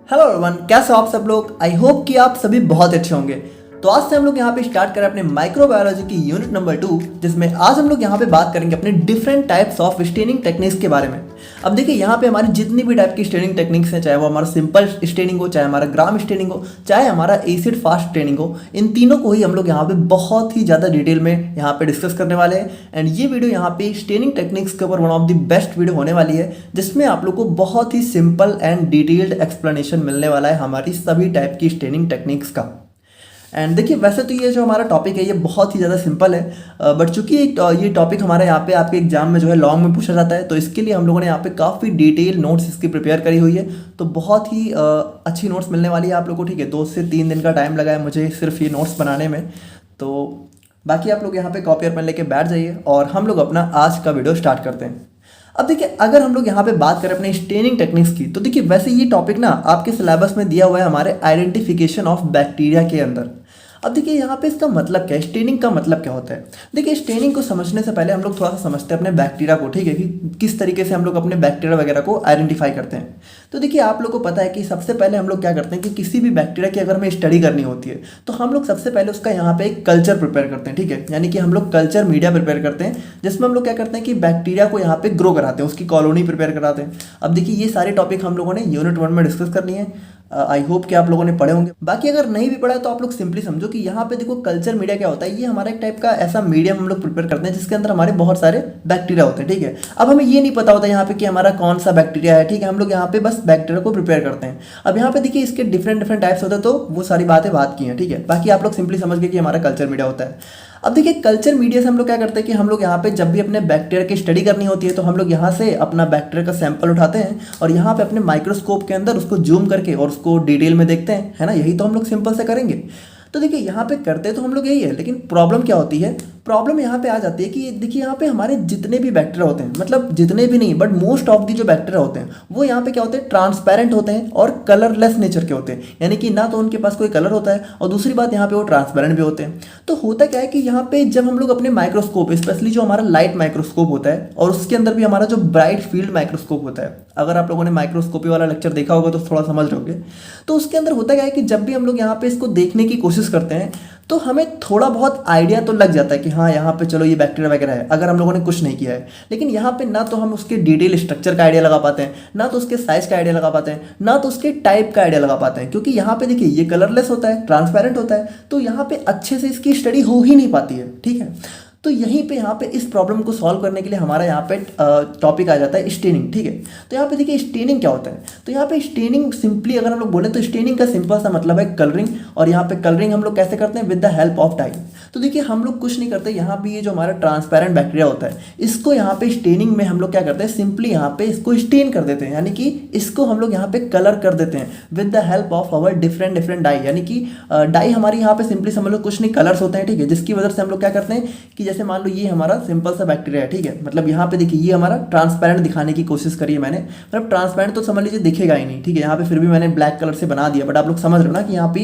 Hello everyone, कैसे हो आप सब लोग। आई होप कि आप सभी बहुत अच्छे होंगे। तो आज से हम लोग यहाँ पे स्टार्ट करें अपने माइक्रोबायोलॉजी की यूनिट नंबर 2, जिसमें आज हम लोग यहाँ पे बात करेंगे अपने different types of staining techniques के बारे में। अब देखिए यहाँ पे हमारी जितनी भी टाइप की स्टेनिंग टेक्निक्स हैं, चाहे वो हमारा सिंपल स्टेनिंग हो, चाहे हमारा ग्राम स्टेनिंग हो, चाहे हमारा एसिड फास्ट स्टेनिंग हो, इन तीनों को ही हम लोग यहाँ पे बहुत ही ज़्यादा डिटेल में यहाँ पे डिस्कस करने वाले हैं। एंड ये वीडियो यहाँ पे स्टेनिंग टेक्निक्स के ऊपर one of the best video होने वाली है, जिसमें आप लोग को बहुत ही सिंपल एंड डिटेल्ड एक्सप्लेनेशन मिलने वाला है हमारी सभी टाइप की स्टेनिंग टेक्निक्स का। एंड देखिए वैसे तो ये जो हमारा टॉपिक है ये बहुत ही ज़्यादा सिंपल है, बट चूंकि ये टॉपिक हमारे यहाँ पे आपके एग्जाम में जो है लॉन्ग में पूछा जाता है, तो इसके लिए हम लोगों ने यहाँ पे काफ़ी डिटेल नोट्स इसकी प्रिपेयर करी हुई है। तो बहुत ही अच्छी नोट्स मिलने वाली है आप लोग को। ठीक है, 2 से 3 दिन का टाइम लगा है मुझे सिर्फ ये नोट्स बनाने में। तो बाकी आप लोग यहाँ पे कॉपी और पेन लेके बैठ जाइए और हम लोग अपना आज का वीडियो स्टार्ट करते हैं। अब देखिए अगर हम लोग यहाँ पे बात करें अपने स्टेनिंग टेक्निक्स की, तो देखिए वैसे ये टॉपिक ना आपके सिलेबस में दिया हुआ है हमारे आइडेंटिफिकेशन ऑफ बैक्टीरिया के अंदर। अब देखिए यहाँ पे इसका मतलब क्या है, स्टेनिंग का मतलब क्या होता है। देखिए स्टेनिंग को समझने से पहले हम लोग थोड़ा सा समझते हैं अपने बैक्टीरिया को, ठीक है, कि किस तरीके से हम लोग अपने बैक्टीरिया वगैरह को आइडेंटिफाई करते हैं। तो देखिए आप लोग को पता है कि सबसे पहले हम लोग क्या करते हैं कि किसी भी बैक्टीरिया की अगर हमें स्टडी करनी होती है तो हम लोग सबसे पहले उसका यहाँ पे एक कल्चर प्रिपेयर करते हैं। ठीक है, यानी कि हम लोग कल्चर मीडिया प्रिपेयर करते हैं, जिसमें हम लोग क्या करते हैं कि बैक्टीरिया को यहाँ पे ग्रो कराते हैं, उसकी कॉलोनी प्रिपेयर कराते हैं। अब देखिए ये सारे टॉपिक हम लोगों ने यूनिट 1 में डिस्कस करनी है। आई होप कि आप लोगों ने पढ़े होंगे। बाकी अगर नहीं भी पढ़ा है तो आप लोग सिंपली समझो कि यहाँ पे देखो कल्चर मीडिया क्या होता है। ये हमारा एक टाइप का ऐसा मीडियम हम लोग प्रिपेयर करते हैं जिसके अंदर हमारे बहुत सारे बैक्टीरिया होते हैं। ठीक है, अब हमें ये नहीं पता होता यहाँ पे कि हमारा कौन सा बैक्टीरिया है। ठीक है, हम लोग यहाँ पे बस बैक्टीरिया को प्रिपेयर करते हैं। अब यहाँ पे देखिए इसके डिफरेंट टाइप्स होते हैं, तो वो सारी बातें बात की हैं। ठीक है, बाकी आप लोग सिंपली समझ गए कि हमारा कल्चर मीडिया होता है। अब देखिए कल्चर मीडिया से हम लोग क्या करते हैं कि हम लोग यहाँ पे जब भी अपने बैक्टीरिया की स्टडी करनी होती है तो हम लोग यहाँ से अपना बैक्टीरिया का सैंपल उठाते हैं और यहाँ पे अपने माइक्रोस्कोप के अंदर उसको जूम करके और उसको डिटेल में देखते हैं, है ना। यही तो हम लोग सिंपल से करेंगे। तो देखिए यहाँ पे करते तो हम लोग यही है, लेकिन प्रॉब्लम क्या होती है, प्रॉब्लम यहाँ पे आ जाती है कि देखिए यहाँ पे हमारे जितने भी बैक्टीरिया होते हैं, मतलब जितने भी नहीं बट मोस्ट ऑफ दी जो बैक्टीरिया होते हैं वो यहाँ पे क्या होते हैं, ट्रांसपेरेंट होते हैं और कलरलेस नेचर के होते हैं। यानी कि ना तो उनके पास कोई कलर होता है और दूसरी बात यहाँ पे वो ट्रांसपेरेंट भी होते हैं। तो होता क्या है कि यहाँ पे जब हम लोग अपने माइक्रोस्कोप, स्पेशली जो हमारा लाइट माइक्रोस्कोप होता है और उसके अंदर भी हमारा जो ब्राइट फील्ड माइक्रोस्कोप होता है, अगर आप लोगों ने माइक्रोस्कोपी वाला लेक्चर देखा होगा तो थोड़ा समझ लोगे। तो उसके अंदर होता क्या है कि जब भी हम लोग यहाँ पे इसको देखने की कोशिश करते हैं तो हमें थोड़ा बहुत आइडिया तो लग जाता है कि हाँ यहाँ पे चलो ये बैक्टीरिया वगैरह है, अगर हम लोगों ने कुछ नहीं किया है। लेकिन यहाँ पे ना तो हम उसके डिटेल स्ट्रक्चर का आइडिया लगा पाते हैं, ना तो उसके साइज का आइडिया लगा पाते हैं, ना तो उसके टाइप का आइडिया लगा पाते हैं, क्योंकि यहाँ पे देखिए ये कलरलेस होता है, ट्रांसपेरेंट होता है, तो यहाँ पे अच्छे से इसकी स्टडी हो ही नहीं पाती है। ठीक है, तो यहीं पे यहाँ पे इस प्रॉब्लम को सॉल्व करने के लिए हमारा यहाँ पे टॉपिक आ जाता है स्टेनिंग। ठीक है, तो यहाँ पे देखिए स्टेनिंग क्या होता है। तो यहाँ पे स्टेनिंग सिंपली अगर हम लोग बोले तो स्टेनिंग का सिंपल सा मतलब है कलरिंग, और यहाँ पे कलरिंग हम लोग कैसे करते हैं, with the help of dye. तो देखिए हम लोग कुछ नहीं करते, यहाँ पे ये जो हमारा ट्रांसपेरेंट बैक्टीरिया होता है इसको यहाँ पे स्टेनिंग में हम लोग क्या करते हैं, सिंपली यहाँ पे इसको स्टेन कर देते हैं, यानी कि इसको हम लोग यहाँ पे कलर कर देते हैं with the help of our different dye. यानी कि डाई हमारी यहाँ पे सिंपली समझ लो कुछ नहीं कलर्स होते हैं। ठीक है, जिसकी वजह से हम लोग क्या करते हैं कि जैसे मान लो ये हमारा सिंपल सा बैक्टीरिया है। ठीक है, मतलब यहाँ पे देखिए ये हमारा ट्रांसपेरेंट दिखाने की कोशिश करी है मैंने, मतलब ट्रांसपेरेंट तो समझ लीजिए दिखेगा ही नहीं। ठीक है, यहाँ पे फिर भी मैंने ब्लैक कलर से बना दिया, बट आप लोग समझ रहे हो ना कि यहाँ पे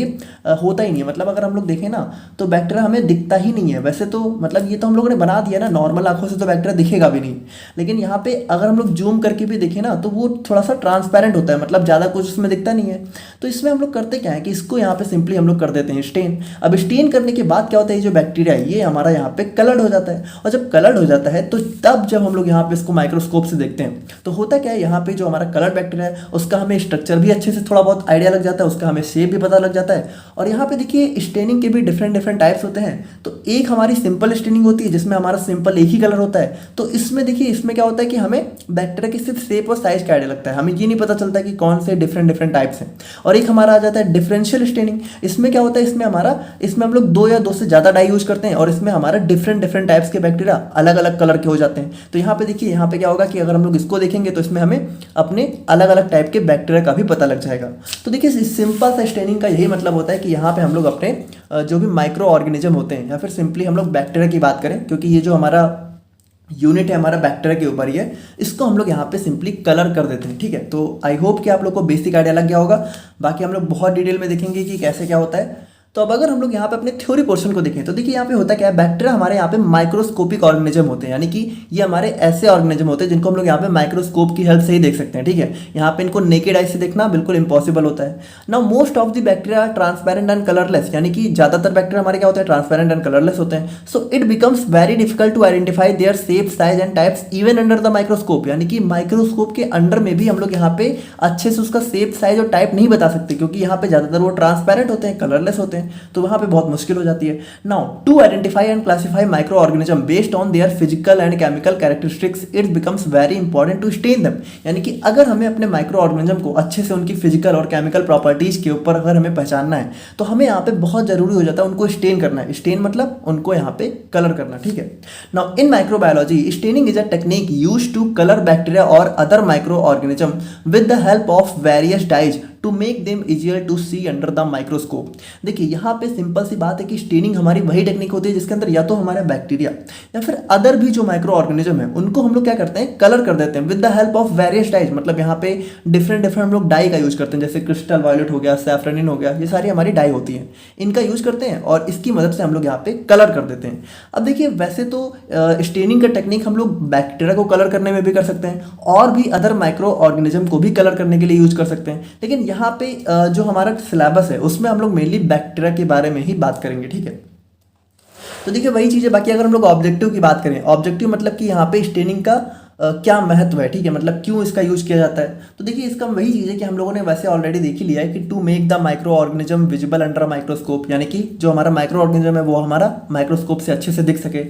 होता ही नहीं है। मतलब अगर हम लोग देखें ना तो बैक्टीरिया हमें दिखता ही नहीं है। वैसे तो मतलब ये तो हम लोगों ने बना दिया ना, नॉर्मल आंखों से तो बैक्टीरिया दिखेगा भी नहीं, लेकिन यहाँ पे अगर हम लोग जूम करके भी देखें ना तो वो थोड़ा सा ट्रांसपेरेंट होता है, मतलब ज़्यादा कुछ उसमें दिखता नहीं है। तो इसमें हम लोग करते क्या है कि इसको यहाँ पे सिंपली हम लोग कर देते हैं स्टेन। अब स्टेन करने के बाद क्या होता है, ये जो बैक्टीरिया है ये हमारा यहाँ पे कलर्ड हो जाता है, और जब कलर्ड हो जाता है तो तब जब हम लोग यहाँ पे इसको माइक्रोस्कोप से देखते हैं तो होता क्या है, यहाँ पे जो हमारा कलर बैक्टीरिया है उसका हमें स्ट्रक्चर भी अच्छे से थोड़ा बहुत आइडिया लग जाता है, उसका हमें शेप भी पता लग जाता है। और यहाँ पे देखिए स्टेनिंग के भी डिफरेंट टाइप्स होते हैं। तो एक हमारी सिंपल स्टेनिंग होती है जिसमें हमारा सिंपल एक ही कलर होता है। तो इसमें देखिए इसमें क्या होता है कि हमें बैक्टीरिया की सिर्फ शेप और साइज का आइडिया लगता है, हमें ये नहीं पता चलता कि कौन से डिफरेंट टाइप्स हैं। और एक हमारा आ जाता है डिफरेंशियल स्टेनिंग। इसमें क्या होता है, इसमें हम लोग 2 या 2 से ज़्यादा डाई यूज करते हैं और इसमें हमारा डिफरेंट टाइप्स के बैक्टीरिया अलग अलग कलर के हो जाते हैं। तो यहाँ पे देखिए यहाँ पे क्या होगा कि अगर हम लोग इसको देखेंगे तो इसमें हमें अपने अलग अलग टाइप के बैक्टीरिया का भी पता लग जाएगा। तो देखिए सिंपल सा स्टेनिंग का यही मतलब होता है कि यहाँ पे हम लोग अपने जो भी माइक्रो ऑर्गेनिज्म होते हैं, या फिर सिंपली हम लोग बैक्टीरिया की बात करें, क्योंकि ये जो हमारा यूनिट है हमारा बैक्टीरिया के ऊपर ही है, इसको हम लोग यहाँ पे सिंपली कलर कर देते हैं। ठीक है, तो आई होप कि आप लोग को बेसिक आइडिया लग गया होगा। बाकी हम लोग बहुत डिटेल में देखेंगे कि कैसे क्या होता है। तो अब अगर हम लोग यहाँ पे अपने थ्योरी पोर्शन को देखें तो देखिए यहाँ पे होता क्या है, बैक्टीरिया हमारे यहाँ पे माइक्रोस्कोपिक ऑर्गेनिज्म होते हैं, यानी कि ये हमारे ऐसे ऑर्गेनिज्म होते हैं जिनको हम लोग यहाँ पे माइक्रोस्कोप की हेल्प से ही देख सकते हैं। ठीक है, यहाँ पे इनको नेकेड आई से देखना बिल्कुल इंपॉसिबल होता है। Now most of the bacteria transparent and colourless, यानी कि ज्यादातर बैक्टीरिया हमारे क्या होते हैं, ट्रांसपेरेंट एंड कलरलेस होते हैं। So it becomes very difficult to identify their shape, size and types even under the microscope, यानी कि माइक्रोस्कोप के अंडर में भी हम लोग यहाँ पे अच्छे से उसका शेप, साइज और टाइप नहीं बता सकते, क्योंकि यहाँ पे ज्यादातर वो ट्रांसपेरेंट होते हैं, कलरलेस होते हैं, तो वहाँ पे बहुत मुश्किल हो जाती है। Now to identify and classify micro organism based on their physical and chemical characteristics, it becomes very important to stain them, यानी कि अगर हमें अपने माइक्रो ऑर्गेनिज्म को अच्छे से उनकी फिजिकल और केमिकल प्रॉपर्टीज के ऊपर अगर हमें पहचानना है तो हमें यहाँ पे बहुत जरूरी हो जाता है उनको स्टेन करना है। स्टेन मतलब उनको यहाँ पे कलर करना। ठीक है, now in microbiology staining is a technique used to colour bacteria और other microorganism with the help of various dyes to make them easier to see under the microscope. देखिए यहाँ पे सिंपल सी बात है कि स्टेनिंग हमारी वही technique होती है जिसके अंदर या तो हमारा बैक्टीरिया या फिर अदर भी जो माइक्रो ऑर्गेनिज्म है उनको हम लोग क्या करते हैं, कलर कर देते हैं with the help of various dyes, मतलब यहाँ पे डिफरेंट हम लोग डाई का यूज करते हैं, जैसे क्रिस्टल वायलेट हो गया, सैफ्रनिन हो गया, ये सारी हमारी डाई होती हैं, इनका यूज करते हैं और इसकी मदद से हम लोग यहाँ पे कलर कर देते हैं। अब देखिए वैसे तो स्टेनिंग का टेक्निक हम लोग बैक्टीरिया को कलर करने में भी कर सकते हैं और भी अदर माइक्रो ऑर्गेनिज्म को भी कलर करने के लिए यूज कर सकते हैं, लेकिन यहाँ पे जो हमारा सिलेबस है उसमें हम लोग मेनली बैक्टीरिया के बारे में ही बात करेंगे। ठीक है, तो देखिए वही चीज़ है। बाकी अगर हम लोग ऑब्जेक्टिव की बात करें, ऑब्जेक्टिव मतलब कि यहाँ पे स्टेनिंग का क्या महत्व है, ठीक है, मतलब क्यों इसका यूज किया जाता है, तो देखिए इसका वही चीज़ है कि हम लोगों ने वैसे ऑलरेडी देख ही लिया है कि to make the micro organism visible under microscope, यानी कि जो हमारा माइक्रो ऑर्गेनिज्म है वो हमारा माइक्रोस्कोप से अच्छे से दिख सके,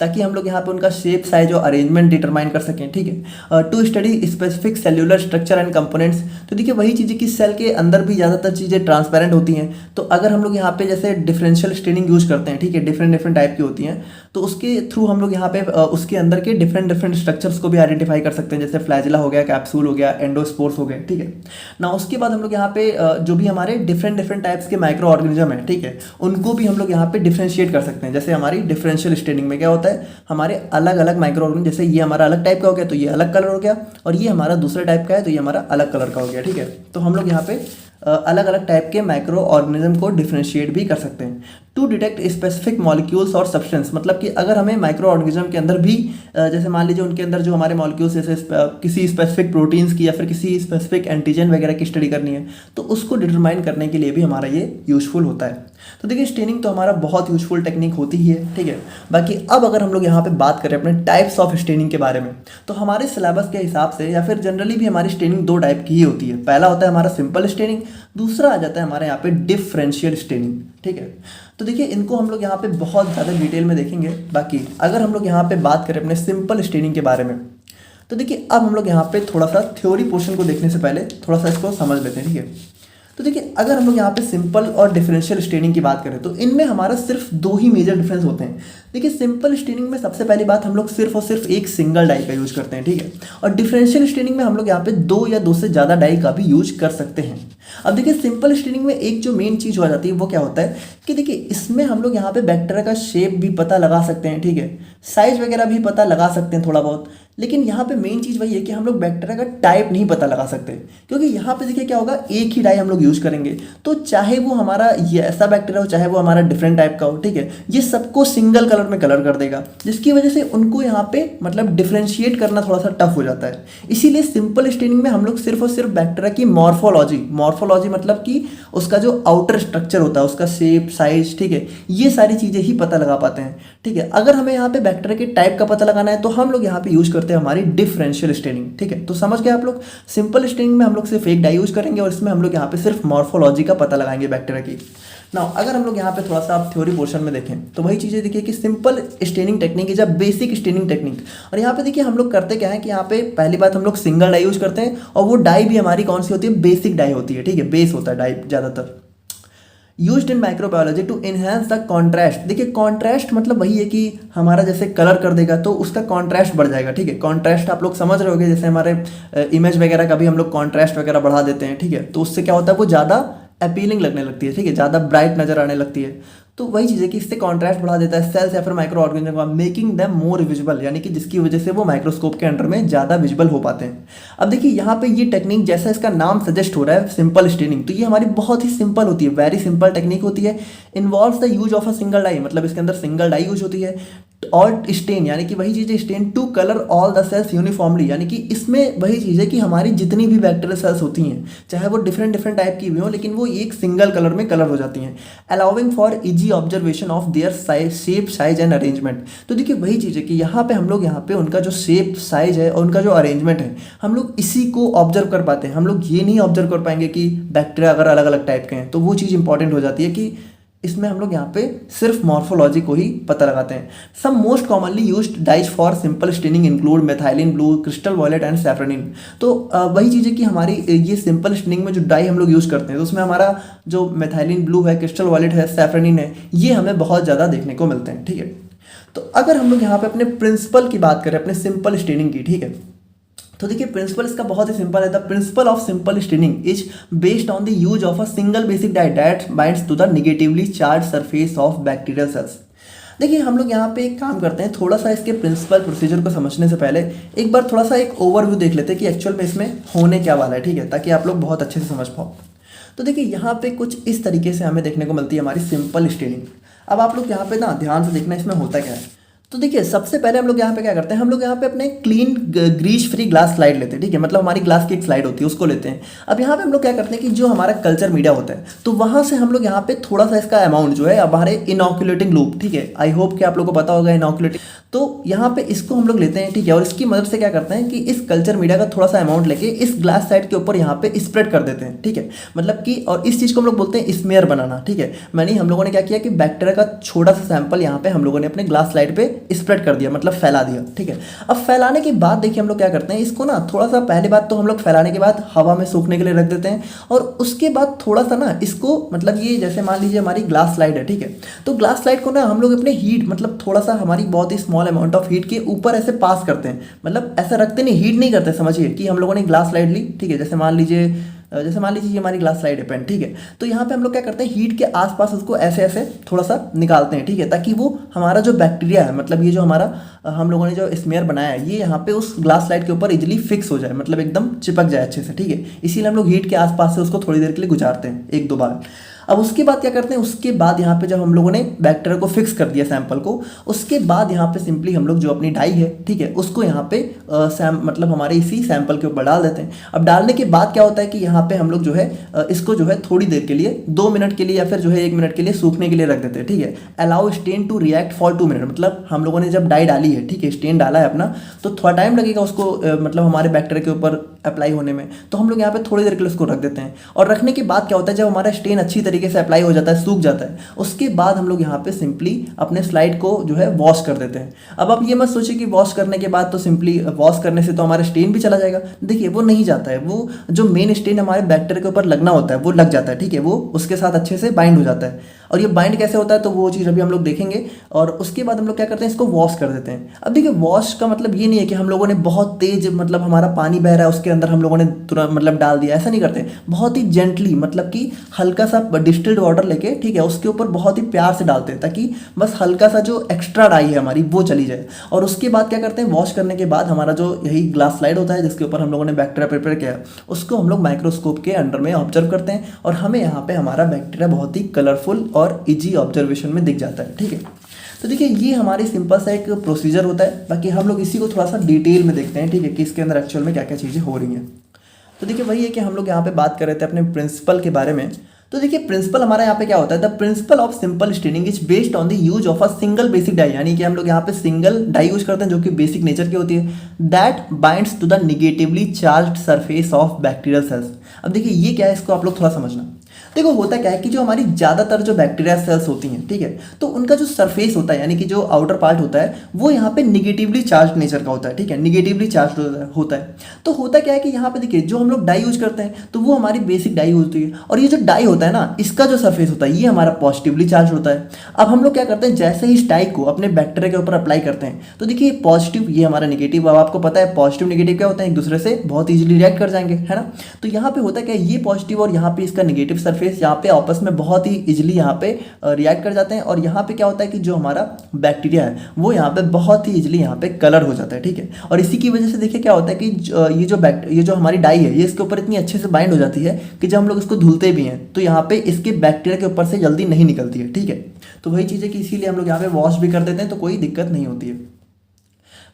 ताकि हम लोग यहाँ पे उनका शेप, साइज और अरेंजमेंट डिटरमाइन कर सकें। ठीक है, to study specific cellular structure and components, तो देखिए वही चीज़ है कि सेल के अंदर भी ज़्यादातर चीज़ें ट्रांसपेरेंट होती हैं, तो अगर हम लोग यहाँ पे जैसे डिफरेंशियल स्टेनिंग यूज करते हैं, ठीक है, डिफरेंट टाइप की होती हैं, तो उसके थ्रू हम लोग यहाँ पे उसके अंदर के डिफरेंट स्ट्रक्चर्स को भी आइडेंटिफाई कर सकते हैं, जैसे फ्लैजिला हो गया, कैप्सूल हो गया, एंडोस्पोर्स हो गए। ठीक है ना, उसके बाद हम लोग यहाँ पे जो भी हमारे डिफरेंट टाइप्स के माइक्रो ऑर्गेनिज्म है, ठीक है, उनको भी हम लोग यहाँ पे डिफरेंशिएट कर सकते हैं। जैसे हमारी डिफरेंशियल स्टेनिंग में क्या होता है, हमारे अलग अलग माइक्रो ऑर्गेनिज्म, जैसे ये हमारा अलग टाइप का हो गया तो ये अलग कलर हो गया, और ये हमारा दूसरे टाइप का है तो ये हमारा अलग कलर का हो गया। ठीक है, तो हम लोग यहाँ पे अलग अलग टाइप के माइक्रो ऑर्गेनिज्म को डिफरेंशिएट भी कर सकते हैं। टू डिटेक्ट स्पेसिफिक मॉलिक्यूल्स और सब्सटेंस, मतलब कि अगर हमें माइक्रो ऑर्गेनिज्म के अंदर भी जैसे मान लीजिए उनके अंदर जो हमारे मॉलिक्यूल्स जैसे किसी स्पेसिफिक प्रोटीन्स की या फिर किसी स्पेसिफिक एंटीजन वगैरह की स्टडी करनी है तो उसको डिटरमाइन करने के लिए भी हमारा ये यूजफुल होता है। तो देखिए स्टेनिंग तो हमारा बहुत यूजफुल टेक्निक होती ही है। ठीक है, बाकी अब अगर हम लोग यहाँ पे बात करें अपने टाइप्स ऑफ स्टेनिंग के बारे में, तो हमारे सिलेबस के हिसाब से या फिर जनरली भी हमारी स्टेनिंग दो टाइप की ही होती है। पहला होता है हमारा सिंपल स्टेनिंग, दूसरा आ जाता है हमारे यहाँ पे डिफरेंशियल स्टेनिंग। ठीक है, तो देखिए इनको हम लोग यहाँ पे बहुत ज़्यादा डिटेल में देखेंगे। बाकी अगर हम लोग यहाँ पे बात करें अपने सिंपल स्टेनिंग के बारे में, तो देखिए अब हम लोग यहाँ पे थोड़ा सा थ्योरी पोर्शन को देखने से पहले थोड़ा सा इसको समझ लेते हैं। ठीक है, तो देखिए अगर हम लोग यहाँ पे सिंपल और डिफरेंशियल स्टेनिंग की बात करें तो इनमें हमारा सिर्फ दो ही मेजर डिफरेंस होते हैं। देखिए सिंपल स्टेनिंग में सबसे पहली बात हम लोग सिर्फ और सिर्फ एक सिंगल डाई का यूज करते हैं। ठीक है, और डिफरेंशियल स्टेनिंग में हम लोग यहाँ पे दो या दो से ज़्यादा डाई का भी यूज कर सकते हैं। अब देखिए सिंपल स्टेनिंग में एक जो मेन चीज़ हो जाती है वो क्या होता है कि देखिए इसमें हम लोग यहाँ पे बैक्टीरिया का शेप भी पता लगा सकते हैं, ठीक है, साइज वगैरह भी पता लगा सकते हैं थोड़ा बहुत, लेकिन यहाँ पे मेन चीज़ वही है कि हम लोग बैक्टीरिया का टाइप नहीं पता लगा सकते, क्योंकि यहाँ पे देखिए क्या होगा, एक ही डाई हम लोग यूज करेंगे, तो चाहे वो हमारा ये ऐसा बैक्टीरिया हो चाहे वो हमारा डिफरेंट टाइप का हो, ठीक है, ये सबको सिंगल कलर में कलर कर देगा, जिसकी वजह से उनको यहाँ पे मतलब डिफ्रेंशिएट करना थोड़ा सा टफ हो जाता है। इसीलिए सिंपल स्टेनिंग में हम लोग सिर्फ और सिर्फ बैक्टीरिया की मॉर्फोलॉजी मतलब कि उसका जो आउटर स्ट्रक्चर होता है, उसका शेप, साइज, ठीक है, ये सारी चीज़ें ही पता लगा पाते हैं। ठीक है, अगर हमें यहाँ पे बैक्टीरिया के टाइप का पता लगाना है तो हम लोग यहाँ पे यूज करते हैं हमारी डिफरेंशियल स्टेनिंग। ठीक है, तो समझ गए आप लोग, सिंपल स्टेनिंग में हम लोग सिर्फ एक डाई यूज करेंगे और इसमें हम लोग यहाँ पे सिर्फ मॉर्फोलॉजी का पता लगाएंगे बैक्टीरिया की। नाउ अगर हम लोग यहाँ पे थोड़ा सा आप थ्योरी पोर्शन में देखें तो वही चीज़ें देखिए कि simple staining technique is a basic staining technique, और यहाँ पे देखिए हम लोग करते क्या है कि यहाँ पे पहली बात हम लोग सिंगल डाई यूज करते हैं, और वो डाई भी हमारी कौन सी होती है, बेसिक डाई होती है। ठीक है, बेस होता है डाई ज़्यादातर, used in microbiology to enhance the contrast. देखिए कॉन्ट्रास्ट मतलब वही है कि हमारा जैसे कलर कर देगा तो उसका कॉन्ट्रास्ट बढ़ जाएगा। ठीक है, कॉन्ट्रास्ट आप लोग समझ रहे होगे, जैसे हमारे इमेज वगैरह का भी हम लोग कॉन्ट्रास्ट वगैरह बढ़ा देते हैं। ठीक है, तो उससे क्या होता है, वो ज़्यादा अपीलिंग लगने लगती है, ठीक है, ज़्यादा ब्राइट नज़र आने लगती है। तो वही चीज़ है कि इससे कॉन्ट्रास्ट बढ़ा देता है सेल्स या फिर माइक्रो ऑर्गेनिज्म का, मेकिंग देम मोर विजिबल, यानी कि जिसकी वजह से वो माइक्रोस्कोप के अंडर में ज़्यादा विजिबल हो पाते हैं। अब देखिए यहाँ पे ये टेक्निक जैसा इसका नाम सजेस्ट हो रहा है सिंपल स्टेनिंग, तो ये हमारी बहुत ही सिंपल होती है, वेरी सिंपल टेक्निक होती है। Involves the use of a single dye, मतलब इसके अंदर सिंगल डाई यूज होती है। और स्टेन यानी कि वही चीज़ है, stain to colour all the cells uniformly, यानी कि इसमें वही चीज़ है कि हमारी जितनी भी बैक्टीरियल सेल्स होती हैं, चाहे वो डिफरेंट डिफरेंट टाइप की भी हो, लेकिन वो एक सिंगल कलर में कलर हो जाती हैं, allowing for easy observation of their size, shape, size and arrangement. तो देखिए वही चीज़ है कि यहाँ पे हम लोग यहाँ पे उनका जो शेप, साइज है और उनका जो अरेंजमेंट है, हम लोग इसी को ऑब्जर्व कर पाते हैं। हम लोग ये नहीं ऑब्जर्व कर पाएंगे कि बैक्टीरिया अगर अलग अलग टाइप के हैं, तो वो चीज़ इंपॉर्टेंट हो जाती है कि इसमें हम लोग यहाँ पे सिर्फ मॉर्फोलॉजी को ही पता लगाते हैं। Some most commonly used dyes for simple staining include methylene blue, crystal violet and safranin. तो वही चीज़ है कि हमारी ये सिंपल स्टेनिंग में जो डाई हम लोग यूज़ करते हैं, तो उसमें हमारा जो मेथाइलिन ब्लू है, क्रिस्टल वॉयलेट है, सैफ्रनिन है, ये हमें बहुत ज़्यादा देखने को मिलते हैं, ठीक है। तो अगर हम लोग यहाँ पे अपने प्रिंसिपल की बात करें, अपने सिंपल स्टेनिंग की, ठीक है, तो देखिए प्रिंसिपल इसका बहुत ही सिंपल है। The principle of simple staining is based on the use of a single basic dye that binds to the negatively charge surface of bacterial cells. देखिए हम लोग यहाँ पे एक काम करते हैं, थोड़ा सा इसके प्रिंसिपल प्रोसीजर को समझने से पहले एक बार थोड़ा सा एक ओवरव्यू देख लेते हैं कि एक्चुअल में इसमें होने क्या वाला है, ठीक है, ताकि आप लोग बहुत अच्छे से समझ पाओ। तो देखिए यहाँ पे कुछ इस तरीके से हमें देखने को मिलती है हमारी सिंपल स्टेनिंग। अब आप लोग यहाँ पे ना ध्यान से देखना इसमें होता क्या है। तो देखिए सबसे पहले हम लोग यहाँ पे क्या करते हैं, हम लोग यहाँ पे अपने clean grease free glass slide लेते हैं, ठीक है, मतलब हमारी ग्लास की एक स्लाइड होती है उसको लेते हैं। अब यहाँ पे हम लोग क्या करते हैं कि जो हमारा कल्चर मीडिया होता है, तो वहाँ से हम लोग यहाँ पे थोड़ा सा इसका अमाउंट जो है हमारे इनॉक्यूलेटिंग लूप, ठीक है, आई होप कि आप लोग को पता होगा इनॉक्यूलेटिंग, तो यहाँ पे इसको हम लोग लेते हैं, ठीक है, और इसकी मदद से क्या करते हैं कि इस कल्चर मीडिया का थोड़ा सा अमाउंट लेके इस ग्लास साइड के ऊपर यहाँ पे स्प्रेड कर देते हैं, ठीक है, मतलब कि, और इस चीज़ को हम लोग बोलते हैं स्मेयर बनाना, ठीक है। मैंने हम लोगों ने क्या किया कि बैक्टीरिया का छोटा सा सैंपल यहाँ पे हम लोगों ने अपने ग्लास स्लाइड पे स्प्रेड कर दिया, मतलब फैला दिया, ठीक है। अब फैलाने के बाद देखिए हम लोग क्या करते हैं, इसको ना थोड़ा सा, पहले बात तो हम लोग फैलाने के बाद हवा में सूखने के लिए रख देते हैं, और उसके बाद थोड़ा सा ना इसको, मतलब ये जैसे मान लीजिए हमारी ग्लास स्लाइड है, ठीक है, तो ग्लास स्लाइड को ना हम लोग अपने हीट, मतलब थोड़ा सा हमारी बहुत ही स्मॉल अमाउंट ऑफ हीट के ऊपर ऐसे पास करते हैं, मतलब ऐसा रखते नहीं, हीट नहीं करते, समझिए कि हम लोगों ने ग्लास स्लाइड ली, ठीक है, जैसे मान लीजिए ये हमारी ग्लास स्लाइड है पेन, ठीक है, तो यहाँ पे हम लोग क्या करते हैं, हीट के आसपास उसको ऐसे ऐसे थोड़ा सा निकालते हैं, ठीक है, ताकि वो हमारा जो बैक्टीरिया है, मतलब ये जो हमारा हम लोगों ने जो स्मेयर बनाया है, ये यहाँ पे उस ग्लास स्लाइड के ऊपर इजीली फिक्स हो जाए, मतलब एकदम चिपक जाए अच्छे से, ठीक है। इसीलिए हम लोग हीट के आसपास से उसको थोड़ी देर के लिए गुजारते हैं, एक दो बार। अब उसके बाद क्या करते हैं, उसके बाद यहाँ पे जब हम लोगों ने बैक्टीरिया को फिक्स कर दिया सैंपल को, उसके बाद यहाँ पे सिंपली हम लोग जो अपनी डाई है, ठीक है, उसको यहाँ पे मतलब हमारे इसी सैंपल के ऊपर डाल देते हैं। अब डालने के बाद क्या होता है कि यहाँ पे हम लोग जो है इसको जो है थोड़ी देर के लिए, 2 मिनट के लिए या फिर जो है 1 मिनट के लिए सूखने के लिए रख देते हैं, ठीक है। Allow stain to react for 2 minute, मतलब हम लोगों ने जब डाई डाली है, ठीक है, स्टेन डाला है अपना, तो थोड़ा टाइम लगेगा उसको मतलब हमारे बैक्टीरिया के ऊपर अप्लाई होने में, तो हम लोग यहाँ पे थोड़ी देर के लिए उसको रख देते हैं। और रखने के बाद क्या होता है, जब हमारा स्टेन अच्छी तरीके से अप्लाई हो जाता है, सूख जाता है, उसके बाद हम लोग यहाँ पे सिंपली अपने स्लाइड को जो है वॉश कर देते हैं। अब आप ये मत सोचिए कि वॉश करने के बाद तो सिंपली वॉश करने से तो हमारा स्टेन भी चला जाएगा, देखिए वो नहीं जाता है, वो जो मेन स्टेन हमारे बैक्टीरिया के ऊपर लगना होता है वो लग जाता है, ठीक है, वो उसके साथ अच्छे से बाइंड हो जाता है। और ये बाइंड कैसे होता है तो वो चीज़ अभी हम लोग देखेंगे। और उसके बाद हम लोग क्या करते हैं, इसको वॉश कर देते हैं। अब देखिए वॉश का मतलब ये नहीं है कि हम लोगों ने बहुत तेज, मतलब हमारा पानी बह रहा है उसके अंदर हम लोगों ने तुरंत मतलब डाल दिया, ऐसा नहीं करते, बहुत ही जेंटली, मतलब कि हल्का सा डिस्टिल्ड वाटर लेके, ठीक है, उसके ऊपर बहुत ही प्यार से डालते हैं, ताकि बस हल्का सा जो एक्स्ट्रा डाई है हमारी वो चली जाए। और उसके बाद क्या करते हैं, वॉश करने के बाद हमारा जो यही ग्लास स्लाइड होता है जिसके ऊपर हम लोगों ने बैक्टीरिया प्रिपेयर किया है, उसको हम लोग माइक्रोस्कोप के अंडर में ऑब्जर्व करते हैं, और हमें यहाँ पे हमारा बैक्टीरिया बहुत ही कलरफुल और इजी ऑब्जर्वेशन में दिख जाता है, ठीक है। तो देखिए ये हमारी सिंपल सा एक प्रोसीजर होता है, बाकी हम लोग इसी को थोड़ा सा डिटेल में देखते हैं, ठीक है, कि इसके अंदर एक्चुअल में क्या क्या चीज़ें हो रही हैं। तो देखिए वही है कि हम लोग यहाँ पे बात कर रहे थे अपने प्रिंसिपल के बारे में। तो देखिए प्रिंसिपल हमारा यहाँ पे क्या होता है, the principle of simple staining is based on the use of a single basic die, यानी कि हम लोग यहाँ पे सिंगल डाई यूज करते हैं जो कि बेसिक नेचर की होती है, that binds to the negatively charged surface of bacterial cells. अब देखिए ये क्या है, इसको आप लोग थोड़ा समझना। देखो होता क्या है कि जो हमारी ज़्यादातर जो बैक्टीरिया सेल्स होती हैं, ठीक है, तो उनका जो सरफेस होता है, यानी कि जो आउटर पार्ट होता है, वो यहाँ पे निगेटिवली चार्ज नेचर का होता है, ठीक है, निगेटिवली चार्ज होता है। तो होता क्या है कि यहाँ पे देखिए जो हम लोग डाई यूज करते हैं तो वो हमारी बेसिक डाई होती है, और ये जो डाई होता है ना, इसका जो सरफेस होता है ये हमारा पॉजिटिवली चार्ज होता है। अब हम लोग क्या करते हैं, जैसे ही इस डाई को अपने बैक्टीरिया के ऊपर अप्लाई करते हैं, तो देखिए पॉजिटिव, ये हमारा निगेटिव, अब आपको पता है पॉजिटिव निगेटिव क्या होता है, एक दूसरे से बहुत ईजिली रिएक्ट कर जाएंगे, है ना। तो यहाँ पे होता क्या है, ये पॉजिटिव और यहाँ पे इसका निगेटिव सरफेस सरफेस यहाँ पे आपस में बहुत ही इजीली यहाँ पे रिएक्ट कर जाते हैं, और यहाँ पे क्या होता है कि जो हमारा बैक्टीरिया है वो यहाँ पे बहुत ही इजीली यहाँ पे कलर हो जाता है, ठीक है। और इसी की वजह से देखिए क्या होता है कि ये जो हमारी डाई है ये इसके ऊपर इतनी अच्छे से बाइंड हो जाती है कि जब हम लोग इसको धुलते भी हैं तो यहाँ पे इसके बैक्टीरिया के ऊपर से जल्दी नहीं निकलती है, ठीक है। तो वही चीज़ है कि इसीलिए हम लोग यहाँ पे वॉश भी कर देते हैं तो कोई दिक्कत नहीं होती है।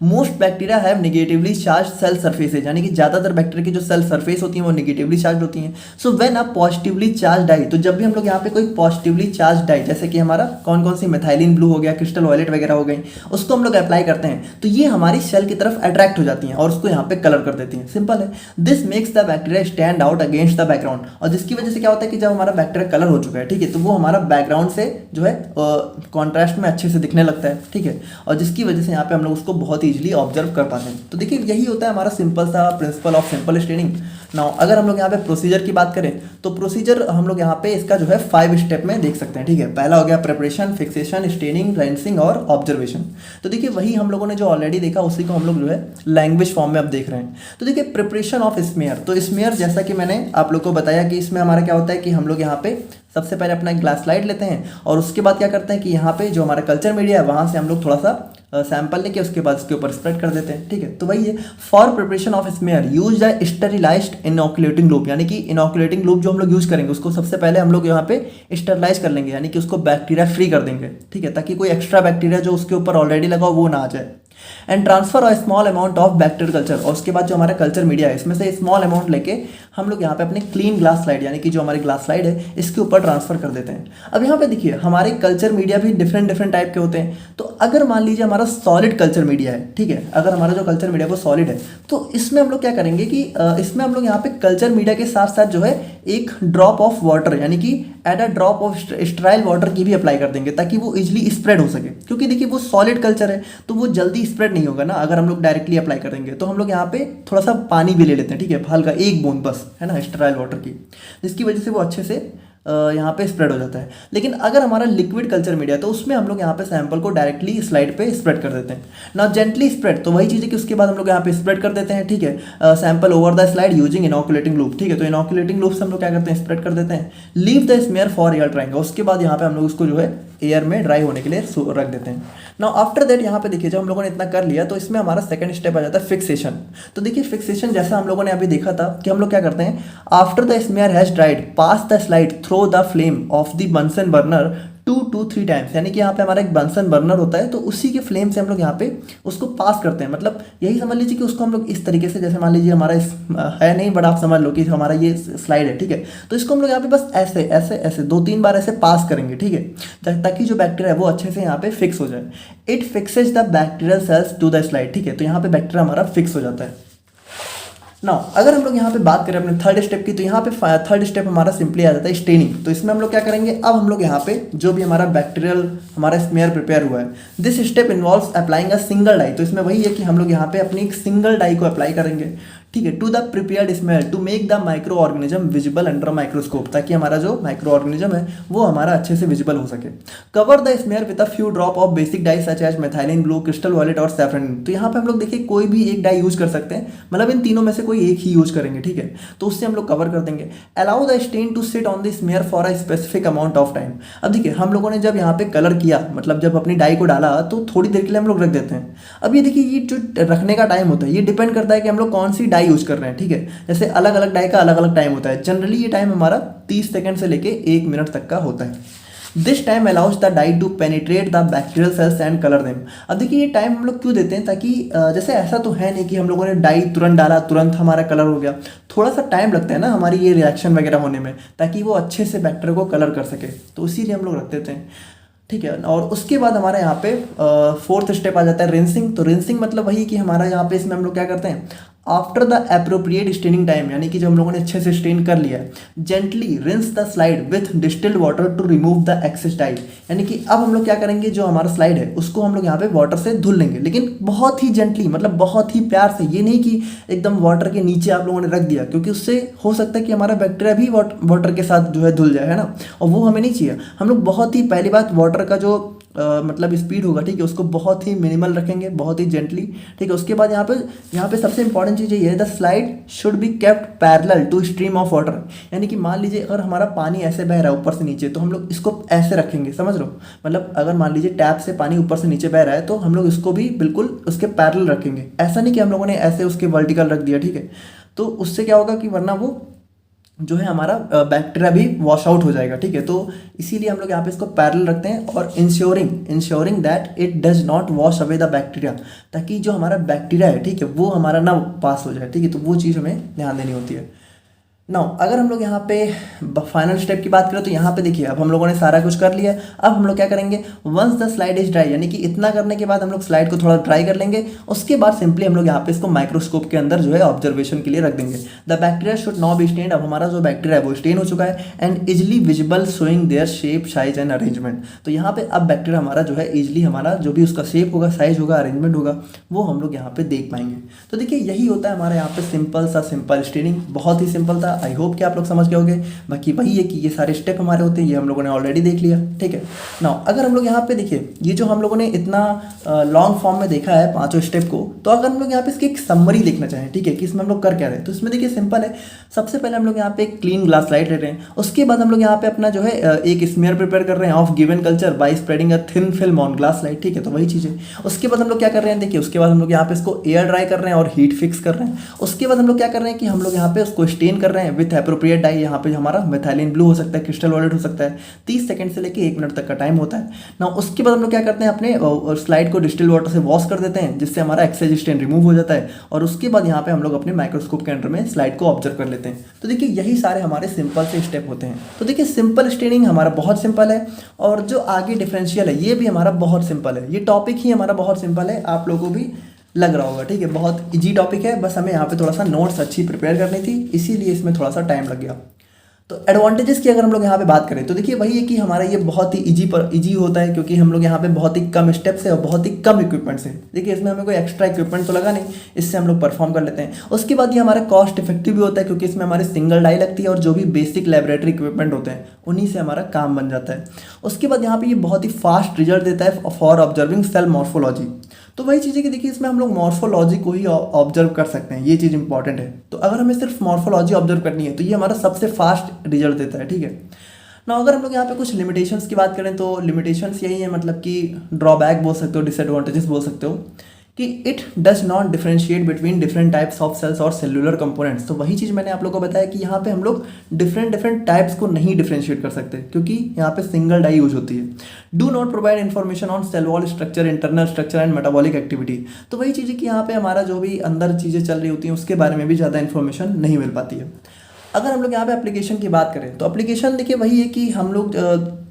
Most bacteria have negatively charge cell surfaces, यानी कि ज़्यादातर बैक्टीरिया की जो सेल सर्फेस होती हैं वो नेगेटिवली चार्ज होती हैं। So when a positively charge dye, तो जब भी हम लोग यहाँ पे कोई पॉजिटिवली चार्ज डाई, जैसे कि हमारा कौन कौन सी मिथाइलिन ब्लू हो गया, क्रिस्टल वायलेट वगैरह हो गई, उसको हम लोग अप्लाई करते हैं तो ये हमारी सेल की तरफ अट्रैक्ट हो जाती हैं और उसको यहाँ पे कलर कर देती हैं। सिंपल है। This makes the bacteria stand out against the background, और जिसकी वजह से क्या होता है कि जब हमारा बैक्टीरिया कलर हो चुका है, ठीक है, तो वो हमारा बैकग्राउंड से जो है कॉन्ट्रास्ट में अच्छे से दिखने लगता है, ठीक है, और जिसकी वजह से यहाँ पे हम लोग उसको बहुत ईजिली ऑब्जर्व कर पाते हैं। तो देखिए यही होता है हमारा सिंपल सा principal of simple staining. Now अगर हम लोग यहाँ पे प्रोसीजर की बात करें तो प्रोसीजर हम लोग यहाँ पे इसका जो है 5 स्टेप में देख सकते हैं, ठीक है। पहला हो गया प्रिपरेशन, फिक्सेशन, स्टेनिंग, रेंसिंग और ऑब्जर्वेशन। तो देखिए वही हम लोगों ने जो ऑलरेडी देखा उसी को हम लोग जो है लैंग्वेज फॉर्म में अब देख रहे हैं। तो देखिए प्रिपरेशन ऑफ स्मेयर, तो स्मेयर जैसा कि मैंने आप लोग को बताया कि इसमें हमारा क्या होता है कि हम लोग यहाँ पे सबसे पहले अपना एक ग्लास स्लाइड लेते हैं और उसके बाद क्या करते हैं कि यहाँ पे जो हमारा कल्चर मीडिया है वहाँ से हम लोग थोड़ा सा सैंपल लेके उसके बाद इसके ऊपर स्प्रेड कर देते हैं, ठीक है। तो वही है, for preparation of smear use the sterilised inoculating loop, यानी कि इनोकुलेटिंग लूप जो हम लोग यूज करेंगे उसको सबसे पहले हम लोग यहाँ पे स्टेरिलाइज कर लेंगे, यानी कि उसको बैक्टीरिया फ्री कर देंगे, ठीक है, ताकि कोई एक्स्ट्रा बैक्टीरिया जो उसके ऊपर ऑलरेडी लगा हो वो ना आ जाए। And transfer a small amount of bacterial culture, और उसके बाद जो हमारा कल्चर मीडिया है इसमें से स्मॉल अमाउंट लेके हम लोग यहाँ पे अपने क्लीन ग्लास स्लाइड, यानी कि जो हमारी ग्लास स्लाइड है इसके ऊपर ट्रांसफर कर देते हैं। अब यहाँ पे देखिए हमारे कल्चर मीडिया भी डिफरेंट टाइप के होते हैं। तो अगर मान लीजिए हमारा सॉलिड कल्चर मीडिया है, ठीक है, अगर हमारा जो कल्चर मीडिया वो सॉलिड है तो इसमें हम लोग क्या करेंगे कि इसमें हम लोग यहाँ पे कल्चर मीडिया के साथ साथ जो है एक ड्रॉप ऑफ वाटर, यानी कि add a drop of sterile water की भी अप्लाई कर देंगे ताकि वो इजिली स्प्रेड हो सके, क्योंकि देखिए वो सॉलिड कल्चर है तो वो जल्दी स्प्रेड नहीं होगा ना अगर हम लोग डायरेक्टली अप्लाई करेंगे। तो हम लोग यहाँ पे थोड़ा सा पानी भी ले लेते हैं, ठीक है, हल्का एक बूंद बस, है ना, स्टेराइल वाटर की, जिसकी वजह से वो अच्छे से यहाँ पे स्प्रेड हो जाता है। लेकिन अगर हमारा लिक्विड कल्चर मीडिया तो उसमें हम लोग यहाँ पे सैंपल को डायरेक्टली स्लाइड पे स्प्रेड कर देते हैं ना, जेंटली स्प्रेड, तो वही चीज़ है कि उसके बाद हम लोग यहाँ पे स्प्रेड कर देते हैं, ठीक है, sample over the slide using inoculating loop, ठीक है। तो इनोकुलेटिंग लूप से हम लोग क्या करते हैं, स्प्रेड कर देते हैं, leave the smear for air drying, उसके बाद यहाँ पे हम लोग उसको जो है एयर में ड्राई होने के लिए रख देते हैं। नाउ आफ्टर दैट यहाँ पे देखिए जब हम लोगों ने इतना कर लिया तो इसमें हमारा सेकंड स्टेप आ जाता है फिक्सेशन। तो देखिए फिक्सेशन जैसा हम लोगों ने अभी देखा था कि हम लोग क्या करते हैं, after the smear has dried pass the slide through the flame of the Bunsen burner 2 to 3 times, यानी कि यहाँ पे हमारा एक बंसन बर्नर होता है तो उसी के फ्लेम से हम लोग यहाँ पे उसको पास करते हैं। मतलब यही समझ लीजिए कि उसको हम लोग इस तरीके से, जैसे मान लीजिए हमारा है नहीं बट आप समझ लो कि हमारा ये स्लाइड है, ठीक है, तो इसको हम लोग यहाँ पे बस ऐसे ऐसे ऐसे 2-3 बार ऐसे पास करेंगे, ठीक है, ताकि जो बैक्टीरिया है वो अच्छे से यहाँ पे फिक्स हो जाए। It fixes the bacterial cells to the slide, ठीक है, तो यहाँ पे बैक्टीरिया हमारा फिक्स हो जाता है। नाउ अगर हम लोग यहाँ पे बात करें अपने थर्ड स्टेप की तो यहाँ पे थर्ड स्टेप हमारा सिंपली आ जाता है स्टेनिंग। तो इसमें हम लोग क्या करेंगे, अब हम लोग यहाँ पे जो भी हमारा बैक्टीरियल हमारा स्मेयर प्रिपेयर हुआ है, this step involves applying a single dye, तो इसमें वही है कि हम लोग यहाँ पे अपनी एक सिंगल डाई को अप्लाई करेंगे, ठीक है, to the prepared smear to make the micro organism visible under microscope, ताकि हमारा जो माइक्रो ऑर्गेनिज्म है वो हमारा अच्छे से विजिबल हो सके। Cover the smear with a few drop of basic dye such as methylene blue, crystal violet और सैफरन। तो यहाँ पे हम लोग देखिए कोई भी एक डाई यूज कर सकते हैं, मतलब इन तीनों में से कोई एक ही यूज करेंगे, ठीक है, तो उससे हम लोग कवर कर देंगे। Allow the stain to sit on the smear for a specific amount of time. अब देखिए हम लोगों ने जब यहाँ पे कलर किया, मतलब जब अपनी डाई को डाला तो थोड़ी देर के लिए हम लोग रख देते हैं। अब ये देखिए ये जो रखने का टाइम होता है ये डिपेंड करता है कि हम लोग कौन सी डाई यूज कर रहे हैं, ठीक है, जैसे अलग अलग डाई का अलग अलग टाइम होता है। जनरली ये टाइम हमारा 30 सेकंड से लेके 1 मिनट तक का होता है। This time allows the dye to penetrate the bacterial cells and colour them. अब देखिए ये टाइम हम लोग क्यों देते हैं, ताकि जैसे ऐसा तो है नहीं कि हम लोगों ने डाई तुरंत डाला तुरंत हमारा कलर हो गया, थोड़ा सा टाइम लगता है ना हमारी ये रिएक्शन वगैरह होने में, ताकि वो अच्छे से बैक्टीरिया को कलर कर सके, तो इसीलिए हम लोग रख देते हैं, ठीक है। और उसके बाद हमारे यहाँ पे फोर्थ स्टेप आ जाता है रिंसिंग। तो रिंसिंग मतलब वही कि हमारा यहाँ पे इसमें हम लोग क्या करते हैं, after the appropriate staining time, यानी कि जब हम लोगों ने अच्छे से स्टेन कर लिया है, gently rinse the slide with distilled water to remove the excess dye, यानी कि अब हम लोग क्या करेंगे, जो हमारा स्लाइड है उसको हम लोग यहाँ पे वाटर से धुल लेंगे, लेकिन बहुत ही जेंटली, मतलब बहुत ही प्यार से, ये नहीं कि एकदम वाटर के नीचे आप लोगों ने रख दिया, क्योंकि उससे हो सकता है कि हमारा बैक्टीरिया भी वाटर के साथ जो है धुल जाए, है ना, और वो हमें नहीं चाहिए। हम लोग बहुत ही, पहली बात, वाटर का जो मतलब स्पीड होगा, ठीक है, उसको बहुत ही मिनिमल रखेंगे, बहुत ही जेंटली, ठीक है। उसके बाद यहाँ पे सबसे इंपॉर्टेंट चीज़ ये है, the slide should be kept parallel to stream of water. यानी कि मान लीजिए अगर हमारा पानी ऐसे बह रहा है ऊपर से नीचे, तो हम लोग इसको ऐसे रखेंगे, समझ लो, मतलब अगर मान लीजिए टैप से पानी ऊपर से नीचे बह रहा है तो हम लोग इसको भी बिल्कुल उसके पैरेलल रखेंगे। ऐसा नहीं कि हम लोगों ने ऐसे उसके वर्टिकल रख दिया, ठीक है, तो उससे क्या होगा कि वरना वो जो है हमारा बैक्टीरिया भी वॉश आउट हो जाएगा, ठीक है। तो इसीलिए हम लोग यहाँ पे इसको पैरेलल रखते हैं और ensuring that it does not wash away the bacteria, ताकि जो हमारा बैक्टीरिया है, ठीक है, वो हमारा ना पास हो जाए, ठीक है। तो वो चीज़ हमें ध्यान देनी होती है। नाउ अगर हम लोग यहाँ पे फाइनल स्टेप की बात करें तो यहाँ पे देखिए अब हम लोगों ने सारा कुछ कर लिया है। अब हम लोग क्या करेंगे, once the slide is dry, यानी कि इतना करने के बाद हम लोग स्लाइड को थोड़ा ड्राई कर लेंगे। उसके बाद सिंपली हम लोग यहाँ पे इसको माइक्रोस्कोप के अंदर जो है ऑब्जर्वेशन के लिए रख देंगे। The bacteria should not be stained, अब हमारा जो बैक्टीरिया है वो स्टेन हो चुका है, and easily visible showing there shape, size and arrangement. तो यहाँ पे अब बैक्टीरिया हमारा जो है इजिली हमारा जो भी उसका शेप होगा, साइज होगा, अरेंजमेंट होगा, वो हम लोग यहाँ पे देख पाएंगे। तो देखिए यही होता है हमारा यहाँ पे सिंपल स्टेनिंग, बहुत ही सिंपल था। आई होप कि आप लोग समझ गए होंगे। बाकी वही है कि ये सारे स्टेप हमारे होते हैं, ये हम लोगों ने ऑलरेडी देख लिया, ठीक है। नाउ अगर हम लोग यहाँ पे देखिए, ये जो हम लोगों ने इतना लॉन्ग फॉर्म में देखा है पांचों स्टेप को, तो अगर हम लोग यहाँ पे इसकी एक समरी देखना चाहें, ठीक है, कि इसमें हम लोग कर क्या रहे हैं, तो इसमें देखिए सिंपल है। सबसे पहले हम लोग यहाँ पे एक क्लीन ग्लास स्लाइड ले रहे हैं। उसके बाद हम लोग यहाँ पे अपना जो है एक स्मीयर प्रिपेयर कर रहे हैं of given culture by spreading a thin film on glass slide, ठीक है। तो वही चीज़ है। उसके बाद हम लोग क्या कर रहे हैं, देखिए उसके बाद हम लोग यहाँ पे इसको एयर ड्राई कर रहे हैं और हीट फिक्स कर रहे हैं। उसके बाद हम लोग क्या कर रहे हैं कि हम लोग यहाँ पे उसको स्टेन कर रहे हैं विथ एप्रोप्रिएट डाई। यहाँ पे हमारा मेथाइलिन ब्लू हो सकता है, क्रिस्टल वॉयलेट हो सकता है। 30 सेकंड से लेके 1 मिनट तक का टाइम होता है ना। उसके बाद हम लोग क्या करते हैं, अपने स्लाइड को डिस्टिल वाटर से वॉश कर देते हैं, जिससे हमारा एक्सेस स्टेन रिमूव हो जाता है। और उसके बाद यहाँ पे हम लोग अपने माइक्रोस्कोप के अंडर में स्लाइड को ऑब्जर्व कर लेते हैं। तो देखिए यही सारे हमारे सिंपल से स्टेप होते हैं। तो देखिए सिंपल स्टेनिंग हमारा बहुत सिंपल है, और जो आगे डिफरेंशियल है ये भी हमारा बहुत सिंपल है। ये टॉपिक ही हमारा बहुत सिंपल है, आप लोगों को भी लग रहा होगा, ठीक है। बहुत इजी टॉपिक है, बस हमें यहाँ पे थोड़ा सा नोट्स अच्छी प्रिपेयर करनी थी, इसीलिए इसमें थोड़ा सा टाइम लग गया। तो एडवांटेजेस की अगर हम लोग यहाँ पे बात करें तो देखिए वही है कि हमारा ये बहुत ही इजी होता है, क्योंकि हम लोग यहाँ पे बहुत ही कम स्टेप्स है और बहुत ही कम इक्विपमेंट्स है। देखिए इसमें हमें कोई एक्स्ट्रा इक्विपमेंट तो लगा नहीं, इससे हम लोग परफॉर्म कर लेते हैं। उसके बाद ये हमारा कॉस्ट इफेक्टिव भी होता है, क्योंकि इसमें हमारी सिंगल डाई लगती है और जो भी बेसिक लेबोरेटरी इक्विपमेंट होते हैं उन्हीं से हमारा काम बन जाता है। उसके बाद यहाँ पे ये बहुत ही फास्ट रिजल्ट देता है फॉर ऑब्जर्विंग सेल मॉर्फोलॉजी। तो वही चीज़ है कि देखिए इसमें हम लोग मॉर्फोलॉजी को ही ऑब्जर्व कर सकते हैं, ये चीज़ इंपॉर्टेंट है। तो अगर हमें सिर्फ मॉर्फोलॉजी ऑब्जर्व करनी है तो ये हमारा सबसे फास्ट रिजल्ट देता है, ठीक है ना। अगर हम लोग यहाँ पे कुछ लिमिटेशंस की बात करें तो लिमिटेशंस यही है, मतलब कि ड्रॉबैक बोल सकते हो, डिसएडवांटेजेस बोल सकते हो, कि it does not differentiate between different types of cells और सेलुलर कंपोनेंट्स। तो वही चीज़ मैंने आप लोगों को बताया कि यहाँ पे हम लोग डिफरेंट टाइप्स को नहीं डिफरेंशिएट कर सकते, क्योंकि यहाँ पे सिंगल डाई यूज होती है। Do not provide information on sale wall structure, internal structure and metabolic activity. तो वही चीज़ है कि यहाँ पे हमारा जो भी अंदर चीज़ें चल रही होती हैं उसके बारे में भी ज़्यादा इन्फॉर्मेशन नहीं मिल पाती है। अगर हम लोग यहाँ पे एप्लीकेशन की बात करें तो एप्लीकेशन देखिए वही है कि हम लोग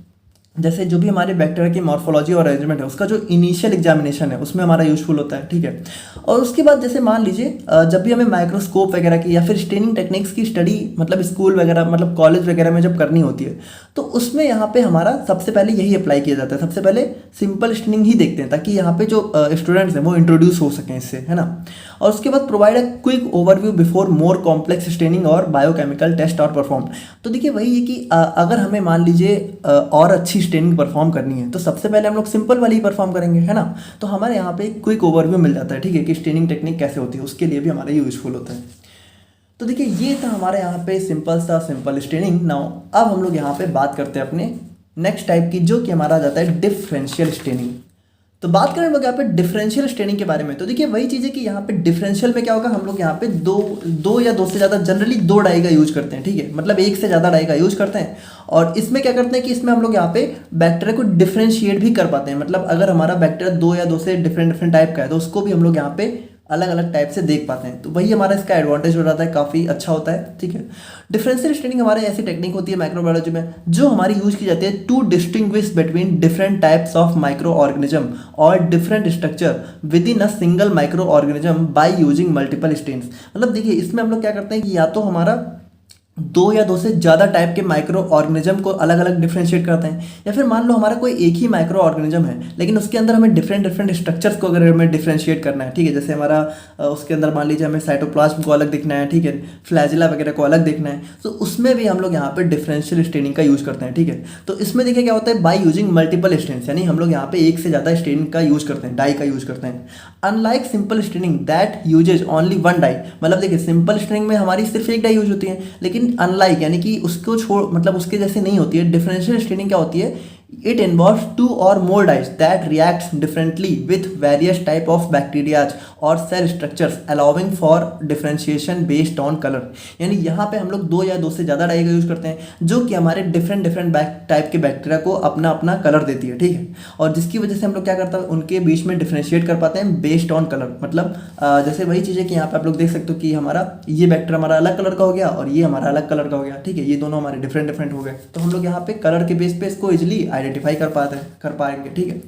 जैसे जो भी हमारे बैक्टीरिया की मॉर्फोलॉजी और अरेंजमेंट है उसका जो इनिशियल एग्जामिनेशन है उसमें हमारा यूजफुल होता है, ठीक है। और उसके बाद जैसे मान लीजिए जब भी हमें माइक्रोस्कोप वगैरह की या फिर स्टेनिंग टेक्निक्स की स्टडी मतलब स्कूल वगैरह मतलब कॉलेज वगैरह में जब करनी होती है तो उसमें यहाँ पे हमारा सबसे पहले यही अप्लाई किया जाता है। सबसे पहले सिंपल स्टेनिंग ही देखते हैं, ताकि यहाँ पे जो स्टूडेंट्स हैं वो इंट्रोड्यूस हो सकें इससे, है ना। और उसके बाद provide a quick overview before more complex staining और बायोकेमिकल टेस्ट और परफॉर्म। तो देखिए वही है कि अगर हमें मान लीजिए और अच्छी स्टेनिंग परफॉर्म करनी है तो सबसे पहले हम लोग सिंपल वाली ही परफॉर्म करेंगे, है ना। तो हमारे यहाँ पे एक क्विक ओवरव्यू मिल जाता है, ठीक है, कि स्टेनिंग टेक्निक कैसे होती है, उसके लिए भी हमारे यूजफुल होता है। तो देखिए ये था हमारे यहाँ पे सिंपल स्टेनिंग। नाउ अब हम लोग यहाँ पे बात करते हैं अपने नेक्स्ट टाइप की, जो कि हमारा आ जाता है डिफरेंशियल स्टेनिंग। तो बात करें हम लोग यहाँ पे डिफरेंशियल स्टेनिंग के बारे में, तो देखिए वही चीज़ है कि यहाँ पे डिफरेंशियल में क्या होगा, हम लोग यहाँ पे दो या दो से ज़्यादा जनरली 2 डाई का यूज करते हैं, ठीक है, मतलब एक से ज़्यादा डाई का यूज करते हैं। और इसमें क्या करते हैं कि इसमें हम लोग यहाँ पे बैक्टीरिया को डिफरेंशिएट भी कर पाते हैं, मतलब अगर हमारा बैक्टीरिया 2 या 2 से डिफरेंट टाइप का है तो उसको भी हम लोग यहाँ पे अलग अलग टाइप से देख पाते हैं। तो वही हमारा इसका एडवांटेज हो जाता है, काफ़ी अच्छा होता है, ठीक है। डिफरेंशियल स्टेनिंग हमारे ऐसी टेक्निक होती है माइक्रोबायोलॉजी में जो हमारी यूज की जाती है to distinguish between different types of microorganism और different structure within a single microorganism by using multiple stains. मतलब देखिए इसमें हम लोग क्या करते हैं कि या तो हमारा दो या दो से ज़्यादा टाइप के माइक्रो ऑर्गेनिज्म को अलग अलग डिफ्रेंशिएट करते हैं। या फिर मान लो हमारा कोई एक ही माइक्रो ऑर्गेनिज्म है, लेकिन उसके अंदर हमें डिफरेंट डिफरेंट स्ट्रक्चर्स को अगर हमें डिफ्रेंशिएट करना है, ठीक है, जैसे हमारा उसके अंदर मान लीजिए हमें साइटोप्लाज्म को अलग दिखना है, ठीक है, फ्लैजिला वगैरह को अलग देखना है, तो उसमें भी हम लोग यहाँ पे डिफरेंशियल स्टेनिंग का यूज़ करते हैं, ठीक है। तो इसमें देखिए क्या होता है, बाय यूजिंग मल्टीपल स्टेन्स, यानी हम लोग यहाँ पे एक से ज़्यादा स्टेनिंग का यूज़ करते हैं, डाई का यूज़ करते हैं। Unlike simple staining that uses only one dye, मतलब देखिए सिंपल स्टेनिंग में हमारी सिर्फ एक डाई यूज होती है, लेकिन अनलाइक यानी कि उसको छोड़ मतलब उसके जैसे नहीं होती है। डिफरेंशियल स्टेनिंग क्या होती है, it involves two or more dyes that reacts differently with various type of bacteria or cell structures allowing for differentiation based on color। यानी यहाँ पे हम लोग दो या दो से ज़्यादा डाई का यूज़ करते हैं जो कि हमारे डिफरेंट डिफरेंट टाइप के बैक्टीरिया को अपना अपना कलर देती है, ठीक है, और जिसकी वजह से हम लोग क्या करते हैं, उनके बीच में डिफ्रेंशिएट कर पाते हैं बेस्ड ऑन कलर। मतलब जैसे वही चीज़ है कि यहाँ पे आप लोग देख सकते हो कि हमारा ये बैक्टीरिया हमारा अलग कलर का हो गया और ये हमारा अलग कलर का हो गया, ठीक है, ये दोनों हमारे डिफरेंट डिफरेंट हो गए, तो हम लोग यहाँ पे कलर के बेस पे इसको इजिली आइडेंटिफाई कर पाएंगे, ठीक है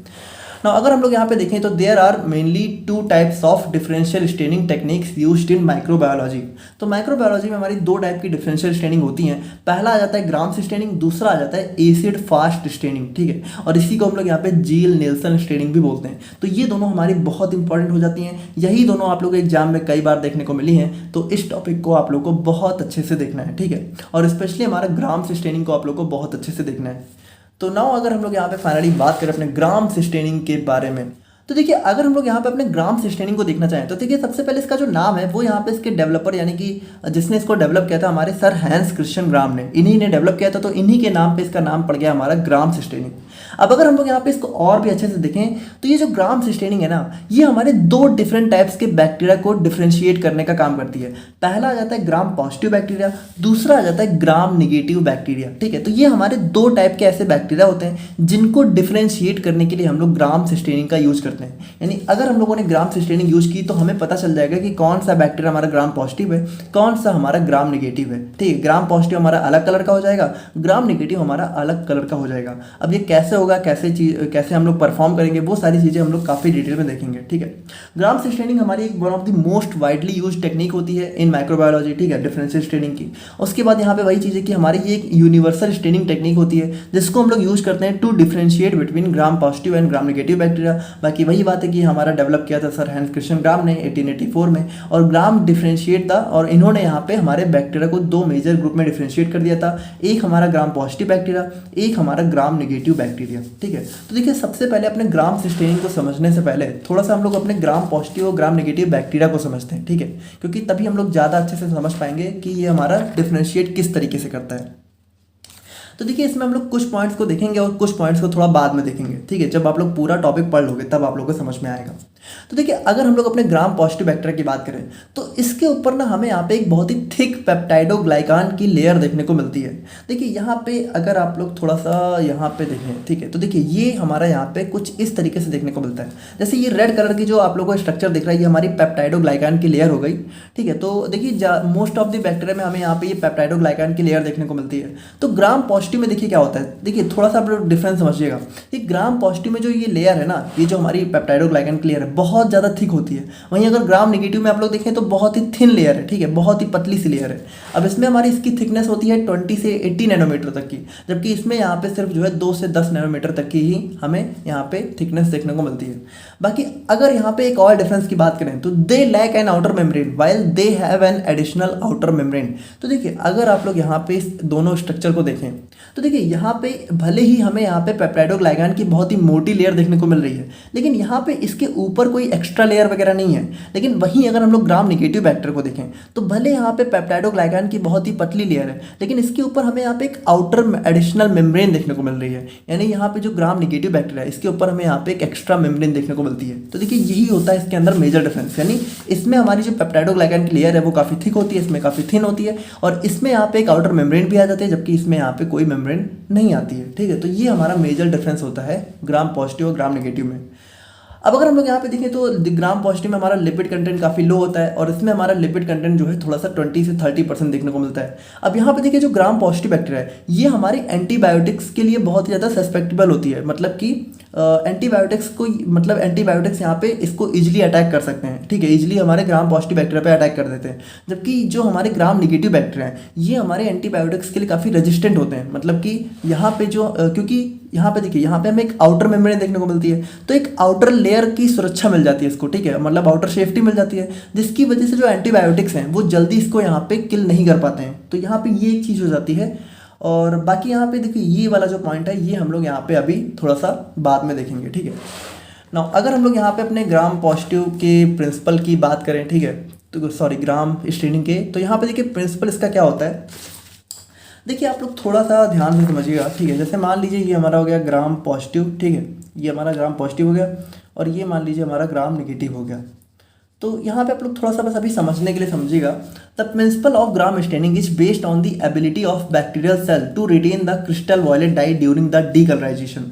ना। अगर हम लोग यहाँ पे देखें तो there are mainly two types of differential staining techniques used in microbiology. तो माइक्रोबायोलॉजी में हमारी दो टाइप की डिफरेंशियल स्टेनिंग होती हैं। पहला आ जाता है ग्राम्स स्टेनिंग, दूसरा आ जाता है एसिड फास्ट स्टेनिंग, ठीक है, और इसी को हम लोग यहाँ पे जील नेल्सन स्टेनिंग भी बोलते हैं। तो ये दोनों हमारी बहुत इंपॉर्टेंट हो जाती हैं, यही दोनों आप लोग एग्जाम में कई बार देखने को मिली हैं, तो इस टॉपिक को आप लोग को बहुत अच्छे से देखना है, ठीक है, और स्पेशली हमारा ग्राम्स स्टेनिंग को आप लोग को बहुत अच्छे से देखना है। तो नाउ अगर हम लोग यहाँ पे फाइनली बात करें अपने ग्राम सस्टेनिंग के बारे में, तो देखिए अगर हम लोग यहाँ पे अपने ग्राम सस्टेनिंग को देखना चाहें तो देखिए सबसे पहले इसका जो नाम है वो यहाँ पे इसके डेवलपर यानी कि जिसने इसको डेवलप किया था हमारे सर हैंस क्रिश्चियन ग्राम ने, इन्हीं ने डेवलप किया था, तो इन्हीं के नाम पे इसका नाम पड़ गया हमारा ग्राम सस्टेनिंग। अब अगर हम लोग यहाँ पे इसको और भी अच्छे से देखें तो ये जो ग्राम सस्टेनिंग है ना, ये हमारे दो डिफरेंट टाइप्स के बैक्टीरिया को डिफ्रेंशिएट करने का काम करती है। पहला आ जाता है ग्राम पॉजिटिव बैक्टीरिया, दूसरा आ जाता है ग्राम निगेटिव बैक्टीरिया, ठीक है। तो ये हमारे दो टाइप के ऐसे बैक्टीरिया होते हैं जिनको डिफ्रेंशिएट करने के लिए हम लोग ग्राम सस्टेनिंग का यूज करते हैं। यानी अगर हम लोगों ने ग्राम सस्टेनिंग यूज की तो हमें पता चल जाएगा कि कौन सा बैक्टीरिया हमारा ग्राम पॉजिटिव है, कौन सा हमारा ग्राम निगेटिव है, ठीक है। ग्राम पॉजिटिव हमारा अलग कलर का हो जाएगा, ग्राम निगेटिव हमारा अलग कलर का हो जाएगा। अब ये कैसे होगा, कैसे हम लोग परफॉर्म करेंगे, वो सारी चीज़ें हम लोग काफ़ी डिटेल में देखेंगे, ठीक है। ग्राम सस्टेनिंग हमारी एक one of the most widely use technique होती है इन माइक्रोबायोलॉजी, ठीक है, डिफरेंशियल स्टेनिंग की। उसके बाद यहाँ पे वही चीज़ है कि हमारी ये एक यूनिवर्सल स्टेनिंग टेक्निक होती है जिसको हम लोग यूज करते हैं to differentiate between gram positive and gram negative bacteria. बाकी वही बात है कि हमारा डेवलप किया था सर हैंस क्रिश्चियन ग्राम ने 1884 में, और ग्राम डिफरेंशिएट था और इन्होंने यहाँ पे हमारे बैक्टीरिया को दो मेजर ग्रुप में डिफरेंशिएट कर दिया था, एक हमारा ग्राम पॉजिटिव बैक्टीरिया, एक हमारा ग्राम निगेटिव बैक्टीरिया, ठीक है। तो देखिए सबसे पहले अपने ग्राम सस्टेनिंग को समझने से पहले थोड़ा सा हम लोग अपने ग्राम पॉजिटिव और ग्राम नेगेटिव बैक्टीरिया को समझते हैं, ठीक है, क्योंकि तभी हम लोग ज़्यादा अच्छे से समझ पाएंगे कि ये हमारा डिफरेंशिएट किस तरीके से करता है। तो देखिए इसमें हम लोग कुछ पॉइंट्स को देखेंगे और कुछ पॉइंट्स को थोड़ा बाद में देखेंगे, ठीक है, जब आप लोग पूरा टॉपिक पढ़ लोगे तब आप लोगों को समझ में आएगा। तो देखिए अगर हम लोग अपने ग्राम पॉजिटिव बैक्टीरिया की बात करें तो इसके ऊपर ना हमें यहाँ पे एक बहुत ही थिक पेप्टाइडोग्लाइकान की लेयर देखने को मिलती है। देखिए यहाँ पे अगर आप लोग थोड़ा सा यहाँ पे देखें, ठीक है, तो देखिए ये हमारा यहाँ पे कुछ इस तरीके से देखने को मिलता है। जैसे ये रेड कलर की जो आप लोगों को स्ट्रक्चर दिख रहा है ये हमारी पेप्टाइडोग्लाइकान की लेयर हो गई, ठीक है। तो देखिए मोस्ट ऑफ द बैक्टीरिया में हमें यहाँ पे ये पेप्टाइडोग्लाइकान की लेयर देखने को मिलती है। तो ग्राम पॉजिटिव में देखिए क्या होता है, देखिए थोड़ा सा आप लोग डिफरेंस समझिएगा कि ग्राम पॉजिटिव में जो ये लेयर है ना, ये जो हमारी पेप्टाइडोग्लाइकान की लेयर है बहुत ज़्यादा थिक होती है। वहीं अगर ग्राम नेगेटिव में आप लोग देखें तो बहुत ही थिन लेयर है, ठीक है, बहुत ही पतली सी लेयर है। अब इसमें हमारी इसकी थिकनेस होती है 20 से 80 नैनोमीटर तक की, जबकि इसमें यहाँ पे सिर्फ जो है 2 से 10 नैनोमीटर तक की ही हमें यहाँ पे थिकनेस देखने को मिलती है। बाकी अगर यहाँ पे एक और डिफरेंस की बात करें तो they lack an outer membrane while they have an additional outer membrane. तो देखिए अगर आप लोग यहाँ पे इस दोनों स्ट्रक्चर को देखें तो देखिए यहाँ पे भले ही हमें यहाँ पे पेप्टाइडोग्लाइकान की बहुत ही मोटी लेयर देखने को मिल रही है, लेकिन यहाँ पे इसके ऊपर कोई एक्स्ट्रा लेयर वगैरह नहीं है। लेकिन वहीं अगर हम लोग ग्राम नेगेटिव बैक्टीरिया को देखें तो भले यहाँ पे पेप्टाइडोग्लाइकान की बहुत ही पतली लेयर है, लेकिन इसके ऊपर हमें यहाँ पे एक आउटर एडिशनल मेम्ब्रेन देखने को मिल रही है। यानी यहाँ पे जो ग्राम नेगेटिव बैक्टीरिया है इसके ऊपर हमें यहाँ पे एक एक्स्ट्रा मेम्ब्रेन देखने को मिलती है। तो देखिए यही होता है इसके अंदर मेजर डिफरेंस, यानी इसमें हमारी जो पेप्टाइडोग्लाइकान की लेयर है वो काफ़ी थिक होती है, इसमें काफ़ी थिन होती है, और इसमें यहाँ पे एक आउटर मेम्ब्रेन भी आ जाती है, जबकि इसमें यहाँ पे कोई मेम्ब्रेन नहीं आती है, ठीक है। तो ये हमारा मेजर डिफरेंस होता है ग्राम पॉजिटिव और ग्राम नेगेटिव में। अब अगर हम लोग यहाँ पे देखें तो ग्राम पॉजिटिव में हमारा लिपिड कंटेंट काफ़ी लो होता है और इसमें हमारा लिपिड कंटेंट जो है थोड़ा सा 20 से 30% देखने को मिलता है। अब यहाँ पे देखिए जो ग्राम पॉजिटिव बैक्टीरिया है ये हमारी एंटीबायोटिक्स के लिए बहुत ही ज़्यादा सस्पेक्टेबल होती है, मतलब कि एंटीबायोटिक्स को, मतलब एंटीबायोटिक्स यहाँ पे इसको इजीली अटैक कर सकते हैं, ठीक है, इजीली हमारे ग्राम पॉजिटिव बैक्टीरिया पे अटैक कर देते हैं। जबकि जो हमारे ग्राम निगेटिव बैक्टीरिया हैं ये हमारे एंटीबायोटिक्स के लिए काफ़ी रेजिस्टेंट होते हैं, मतलब कि यहाँ पे जो क्योंकि यहाँ पे देखिए यहाँ पे हमें एक आउटर मेम्ब्रेन देखने को मिलती है, तो एक आउटर लेयर की सुरक्षा मिल जाती है इसको, ठीक है, मतलब आउटर सेफ्टी मिल जाती है, जिसकी वजह से जो एंटीबायोटिक्स हैं वो जल्दी इसको यहाँ पे किल नहीं कर पाते हैं। तो यहाँ पे ये एक चीज़ हो जाती है। और बाकी यहाँ पे देखिए ये वाला जो पॉइंट है ये हम लोग यहाँ पे अभी थोड़ा सा बाद में देखेंगे, ठीक है ना। अगर हम लोग यहाँ पे अपने ग्राम पॉजिटिव के प्रिंसिपल की बात करें, ठीक है, तो सॉरी ग्राम स्टेनिंग के, तो यहाँ पे देखिए प्रिंसिपल इसका क्या होता है, देखिए आप लोग थोड़ा सा ध्यान से समझिएगा, ठीक है। जैसे मान लीजिए ये हमारा हो गया ग्राम पॉजिटिव, ठीक है, ये हमारा ग्राम पॉजिटिव हो गया और ये मान लीजिए हमारा ग्राम नेगेटिव हो गया। तो यहाँ पे आप लोग थोड़ा सा बस अभी समझने के लिए समझिएगा। The principle of gram staining is based on the ability of bacterial cell to retain the crystal violet dye during the decolourization.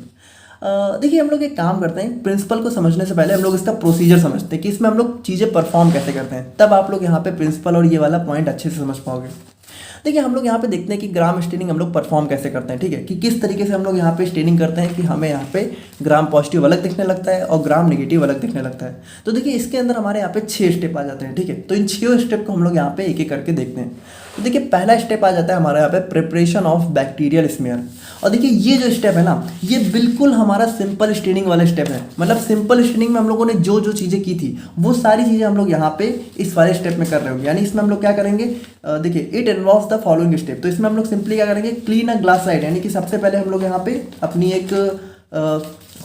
देखिए हम लोग एक काम करते हैं, प्रिंसिपल को समझने से पहले हम लोग इसका प्रोसीजर समझते हैं कि इसमें हम लोग चीज़ें परफॉर्म कैसे करते हैं, तब आप लोग यहाँ पे प्रिंसिपल और ये वाला पॉइंट अच्छे से समझ पाओगे। देखिए हम लोग यहाँ पे देखते हैं कि ग्राम स्टेनिंग हम लोग परफॉर्म कैसे करते हैं, ठीक है, कि किस तरीके से हम लोग यहाँ पे स्टेनिंग करते हैं कि हमें यहाँ पे ग्राम पॉजिटिव अलग दिखने लगता है और ग्राम नेगेटिव अलग दिखने लगता है। तो देखिए इसके अंदर हमारे यहाँ पे 6 स्टेप आ जाते हैं, ठीक है। तो इन 6 स्टेप को हम लोग यहाँ पे एक एक करके देखते हैं। तो देखिए पहला स्टेप आ जाता है हमारा यहाँ पे प्रिपरेशन ऑफ बैक्टीरियल स्मीयर। और देखिए ये जो स्टेप है ना ये बिल्कुल हमारा सिंपल स्टेनिंग वाला स्टेप है, मतलब सिंपल स्टेनिंग में हम लोगों ने जो जो चीज़ें की थी वो सारी चीज़ें हम लोग यहाँ पे इस वाले स्टेप में कर रहे होंगे। यानी इसमें हम लोग क्या करेंगे, देखिए it involves the following step. तो इसमें हम लोग सिंपली क्या करेंगे, क्लीन अ ग्लास स्लाइड, यानी कि सबसे पहले हम लोग यहाँ पे अपनी एक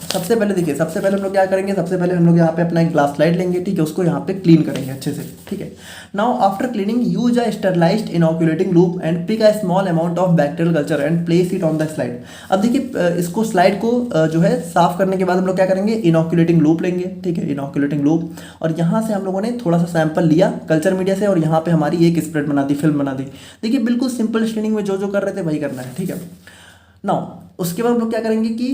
सबसे पहले देखिए सबसे पहले हम लोग क्या करेंगे, सबसे पहले हम लोग यहाँ पे अपना एक ग्लास स्लाइड लेंगे, ठीक है, उसको यहाँ पे क्लीन करेंगे अच्छे से, ठीक है। Now after cleaning use a sterilized inoculating loop and pick a small amount of bacterial culture and place it on the slide. अब देखिए इसको स्लाइड को जो है साफ करने के बाद हम लोग क्या करेंगे, इनोकुलेटिंग लूप लेंगे, ठीक है, इनोकुलेटिंग लूप, और यहाँ से हम लोगों ने थोड़ा सा सैंपल लिया कल्चर मीडिया से और यहाँ पे हमारी एक स्प्रेड बना दी, फिल्म बना दी। देखिए बिल्कुल सिंपल स्टेनिंग में जो जो कर रहे थे वही करना है, ठीक है। नाउ उसके बाद हम लोग क्या करेंगे कि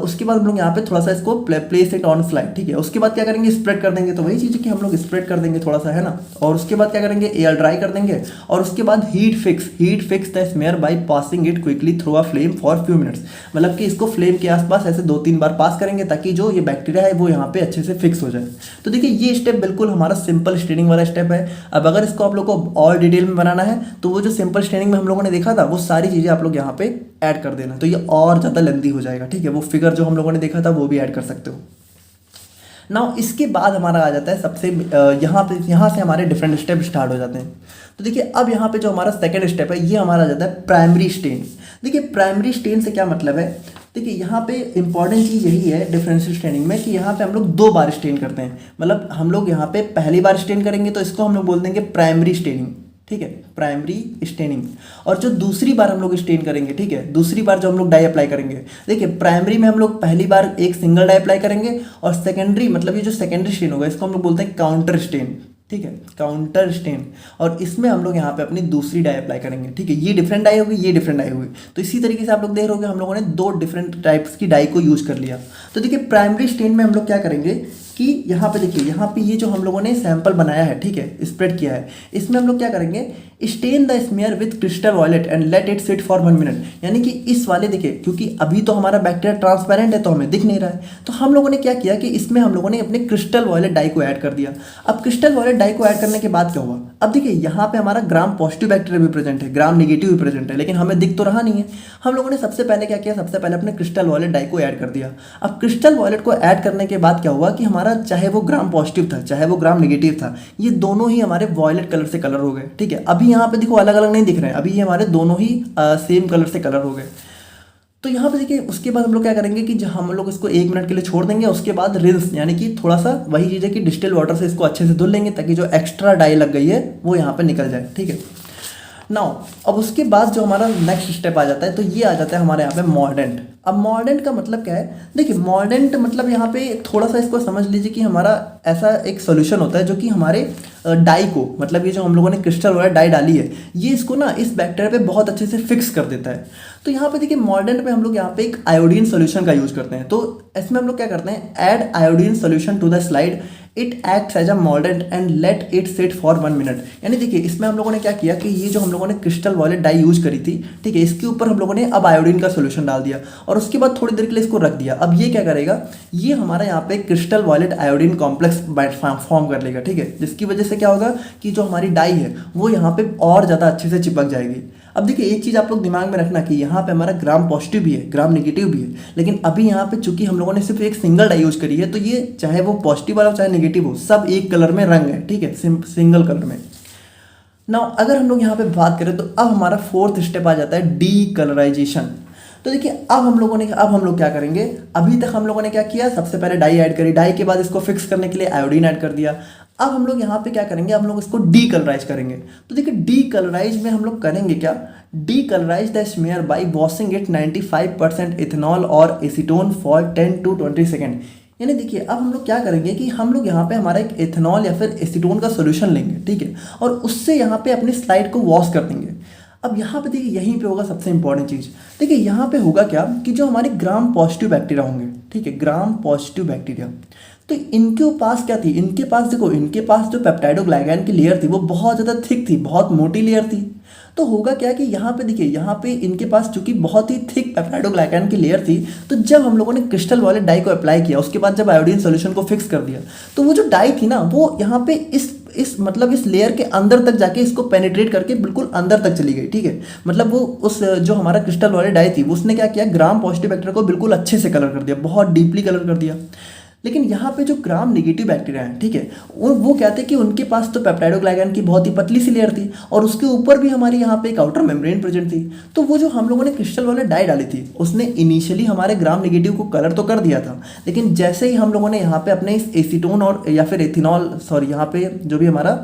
उसके बाद हम लोग यहाँ पे थोड़ा सा इसको प्लेस इट ऑन स्लाइड, ठीक है। उसके बाद क्या करेंगे, स्प्रेड कर देंगे, तो वही चीज़ है कि हम लोग स्प्रेड कर देंगे थोड़ा सा, है ना। और उसके बाद क्या करेंगे, एयर ड्राई कर देंगे और उसके बाद heat fix the smear by passing it quickly through a flame for few minutes. मतलब कि इसको फ्लेम के आसपास ऐसे 2-3 बार पास करेंगे ताकि जो ये बैक्टीरिया है वो यहाँ पे अच्छे से फिक्स हो जाए। तो देखिए ये स्टेप बिल्कुल हमारा सिंपल स्टेनिंग वाला स्टेप है। अब अगर इसको आप लोग को और डिटेल में बनाना है तो वो जो सिंपल स्टेनिंग में हम लोगों ने देखा था वो सारी चीज़ें आप लोग यहाँ पे ऐड कर देना, तो ये और ज़्यादा लेंदी हो जाएगा, ठीक है। वो फिगर जो हम लोगों ने देखा था वो भी ऐड कर सकते हो। नाउ इसके बाद हमारा आ जाता है सबसे यहाँ से हमारे डिफरेंट स्टेप स्टार्ट हो जाते हैं। तो देखिए अब यहाँ पे जो हमारा सेकंड स्टेप है ये हमारा आ जाता है प्राइमरी स्टेन। देखिए प्राइमरी स्टेन से क्या मतलब है, देखिए यहाँ पे इंपॉर्टेंट चीज़ यही है डिफरेंशियल स्टेनिंग में कि यहाँ पे हम लोग 2 बार स्टेन करते हैं। मतलब हम लोग यहाँ पे पहली बार स्टेन करेंगे तो इसको हम लोग बोल देंगे प्राइमरी स्टेनिंग, ठीक है, प्राइमरी स्टेनिंग। और जो दूसरी बार हम लोग स्टेन करेंगे, ठीक है, दूसरी बार जो हम लोग डाई अप्लाई करेंगे, देखिए प्राइमरी में हम लोग पहली बार एक सिंगल डाई अप्लाई करेंगे और सेकेंडरी मतलब ये जो सेकेंडरी स्टेन होगा इसको हम लोग बोलते हैं काउंटर स्टेन, ठीक है, काउंटर स्टेन। और इसमें हम लोग यहाँ पे अपनी दूसरी डाई अप्लाई करेंगे, ठीक है। ये डिफरेंट डाई होगी, ये डिफरेंट डाई होगी। तो इसी तरीके से आप लोग देख रहे होगे हम लोगों ने 2 डिफरेंट टाइप्स की डाई को यूज कर लिया। तो देखिए प्राइमरी स्टेन में हम लोग क्या करेंगे कि यहाँ पे देखिए यहाँ पे ये जो हम लोगों ने सैंपल बनाया है, ठीक है, स्प्रेड किया है, इसमें हम लोग क्या करेंगे, stain the smear with crystal violet and let it sit for 1 minute. यानी कि इस वाले देखिए क्योंकि अभी तो हमारा बैक्टीरिया ट्रांसपेरेंट है तो हमें दिख नहीं रहा है, तो हम लोगों ने क्या किया कि इसमें हम लोगों ने अपने क्रिस्टल वॉयलेट डाई को ऐड कर दिया। अब क्रिस्टल वॉयलेट डाई को ऐड करने के बाद क्या हुआ, अब देखिए यहाँ पे हमारा ग्राम पॉजिटिव बैक्टीरिया भी प्रेजेंट है, ग्राम नेगेटिव भी प्रेजेंट है, लेकिन हमें दिख तो रहा नहीं है। हम लोगों ने सबसे पहले क्या किया, सबसे पहले अपने क्रिस्टल वॉयलेट डाई को ऐड कर दिया। अब क्रिस्टल वॉयलेट को ऐड करने के बाद क्या हुआ कि हमारा चाहे वो ग्राम पॉजिटिव था चाहे वो ग्राम नेगेटिव था, ये दोनों ही हमारे वॉयलेट कलर से कलर हो गए, ठीक है। अभी यहाँ पे देखो अलग अलग नहीं दिख रहे हैं, अभी ये हमारे दोनों ही सेम कलर से कलर हो गए। तो यहाँ पे देखिए उसके बाद हम लोग क्या करेंगे कि हम लोग इसको 1 मिनट के लिए छोड़ देंगे। उसके बाद रिंस यानी कि थोड़ा सा वही चीज़ है कि डिस्टिल वाटर से इसको अच्छे से धुल लेंगे ताकि जो एक्स्ट्रा डाई लग गई है वो यहाँ पे निकल जाए, ठीक है। नाउ अब उसके बाद जो हमारा नेक्स्ट स्टेप आ जाता है, तो ये आ जाता है हमारे यहाँ पे मॉर्डेंट। अब मॉर्डेंट का मतलब क्या है, देखिए मॉर्डेंट मतलब यहाँ पे थोड़ा सा इसको समझ लीजिए कि हमारा ऐसा एक सोल्यूशन होता है जो कि हमारे डाई को, मतलब ये जो हम लोगों ने क्रिस्टल वाला डाई डाली है, ये इसको ना इस बैक्टीरिया पे बहुत अच्छे से फिक्स कर देता है। तो यहाँ पे देखिए मॉर्डेंट पे हम लोग यहाँ पे एक आयोडीन सोल्यूशन का यूज करते हैं। तो इसमें हम लोग क्या करते हैं, add iodine solution to the slide, it acts as a mordant and let it sit for 1 minute. यानी देखिए इसमें हम लोगों ने क्या किया कि ये जो हम लोगों ने क्रिस्टल वाले डाई यूज करी थी, ठीक है, इसके ऊपर हम लोगों ने अब आयोडीन का सोल्यूशन डाल दिया और उसके बाद थोड़ी देर के लिए इसको रख दिया। अब ये क्या करेगा, ये हमारा यहाँ पे crystal violet iodine complex form कर लेगा, ठीक है, जिसकी वजह से क्या होगा कि जो हमारी डाई है वो यहाँ पे और ज़्यादा अच्छे से चिपक जाएगी। अब देखिए एक चीज़ आप लोग दिमाग में रखना कि यहाँ पे हमारा ग्राम पॉजिटिव भी है, ग्राम नेगेटिव भी है, लेकिन अभी यहाँ पे चूंकि हम लोगों ने सिर्फ एक सिंगल डाई यूज करी है, तो ये चाहे वो पॉजिटिव वाला हो चाहे नेगेटिव हो, सब एक कलर में रंग है, ठीक है, सिंगल कलर में। नाउ अगर हम लोग यहाँ पे बात करें तो अब हमारा फोर्थ स्टेप आ जाता है डी कलराइजेशन। तो देखिए अब हम लोग क्या करेंगे, अभी तक हम लोगों ने क्या किया, सबसे पहले डाई ऐड करी, डाई के बाद इसको फिक्स करने के लिए आयोडीन ऐड कर दिया। अब हम लोग यहाँ पे क्या करेंगे, हम लोग इसको डी कलराइज करेंगे। तो देखिए डी कलराइज में हम लोग करेंगे क्या, D colourise the smear by washing it 95% ethanol और एसीटोन फॉर 10 to 20 सेकेंड। यानी देखिए अब हम लोग क्या करेंगे कि हम लोग यहाँ पे हमारा एक एथेनॉल या फिर एसीटोन का सोल्यूशन लेंगे, ठीक है, और उससे यहाँ पे अपनी स्लाइड को वॉश कर देंगे। अब यहाँ पे देखिए यहीं पे होगा सबसे इंपॉर्टेंट चीज़, देखिए यहाँ पे होगा क्या कि जो हमारे ग्राम पॉजिटिव बैक्टीरिया होंगे, ठीक है, ग्राम पॉजिटिव बैक्टीरिया, तो इनके पास क्या थी, इनके पास देखो, इनके पास जो पेप्टाइडोग्लाइकैन की लेयर थी वो बहुत ज़्यादा थिक थी, बहुत मोटी लेयर थी। तो होगा क्या कि यहाँ पे देखिए, यहाँ पे इनके पास चूंकि बहुत ही थिक पेप्टाइडोग्लाइकैन की लेयर थी, तो जब हम लोगों ने क्रिस्टल वाले डाई को अप्लाई किया, उसके बाद जब आयोडीन सोल्यूशन को फिक्स कर दिया, तो वो जो डाई थी ना, वो यहाँ पे इस लेयर के अंदर तक जाके इसको पेनिट्रेट करके बिल्कुल अंदर तक चली गई, ठीक है, मतलब वो उस जो हमारा क्रिस्टल वाले डाई थी उसने क्या किया, ग्राम पॉजिटिव बैक्टीरिया को बिल्कुल अच्छे से कलर कर दिया, बहुत डीपली कलर कर दिया। लेकिन यहाँ पे जो ग्राम नेगेटिव बैक्टीरिया हैं, ठीक है, वो कहते हैं कि उनके पास तो पेप्टाइडोग्लाइकैन की बहुत ही पतली सी लेयर थी और उसके ऊपर भी हमारी यहाँ पे एक आउटर मेम्ब्रेन प्रेजेंट थी। तो वो जो हम लोगों ने क्रिस्टल वाले डाई डाली थी उसने इनिशियली हमारे ग्राम नेगेटिव को कलर तो कर दिया था, लेकिन जैसे ही हम लोगों ने यहाँ पे अपने इस एसीटोन और या फिर एथिनॉल, सॉरी, यहाँ पे जो भी हमारा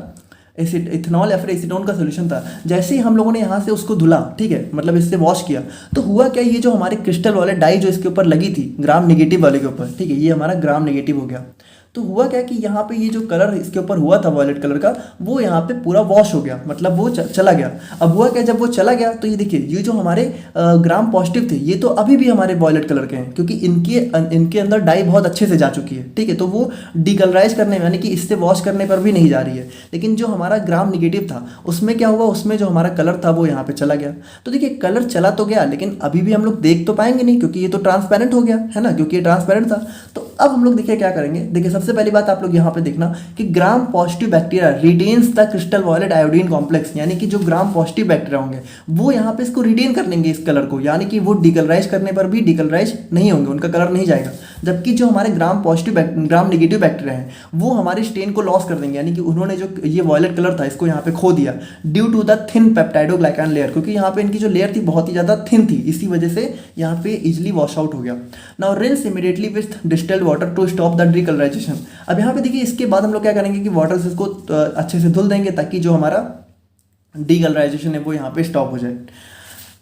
इथेनॉल या फिर एसीटोन का सोल्यूशन था, जैसे ही हम लोगों ने यहाँ से उसको धुला, ठीक है, मतलब इससे वॉश किया, तो हुआ क्या, ये जो हमारे क्रिस्टल वाले डाई जो इसके ऊपर लगी थी ग्राम नेगेटिव वाले के ऊपर, ठीक है, ये हमारा ग्राम नेगेटिव हो गया। तो हुआ क्या कि यहाँ पे ये जो कलर इसके ऊपर हुआ था वॉयलेट कलर का, वो यहाँ पे पूरा वॉश हो गया, मतलब वो चला गया। अब हुआ क्या, जब वो चला गया तो ये देखिए ये जो हमारे ग्राम पॉजिटिव थे ये तो अभी भी हमारे वॉयलेट कलर के हैं, क्योंकि इनके अंदर डाई बहुत अच्छे से जा चुकी है, ठीक है, तो वो डीकलराइज करने में यानी कि इससे वॉश करने पर भी नहीं जा रही है। लेकिन जो हमारा ग्राम निगेटिव था उसमें क्या हुआ, उसमें जो हमारा कलर था वो यहाँ पे चला गया। तो देखिए कलर चला तो गया, लेकिन अभी भी हम लोग देख तो पाएंगे नहीं, क्योंकि ये तो ट्रांसपेरेंट हो गया है ना, क्योंकि ये ट्रांसपेरेंट था। तो अब हम लोग देखिए क्या करेंगे, देखिए सबसे पहली बात आप लोग यहाँ पे देखना कि gram positive bacteria retains the crystal violet iodine complex, यानी कि जो ग्राम पॉजिटिव बैक्टीरिया होंगे वो यहाँ पे इसको रिटेन कर लेंगे इस कलर को, यानी कि वो डिकलराइज करने पर भी डिकलराइज नहीं होंगे, उनका कलर नहीं जाएगा। जबकि जो हमारे ग्राम नेगेटिव बैक्टीरिया हैं वो हमारे स्टेन को लॉस कर देंगे, यानी कि उन्होंने जो ये वॉयलेट कलर था इसको यहाँ पे खो दिया due to the thin peptidoglycan layer, क्योंकि यहाँ पे इनकी जो लेयर थी बहुत ही ज़्यादा थिन थी, इसी वजह से यहाँ पे इजिली वॉश आउट हो गया। Now rinse immediately with distilled water to stop the decolourization. अब यहाँ पे देखिए इसके बाद हम लोग क्या करेंगे कि वाटर से इसको अच्छे से धुल देंगे ताकि जो हमारा डीकलराइजेशन है वो यहाँ पे स्टॉप हो जाए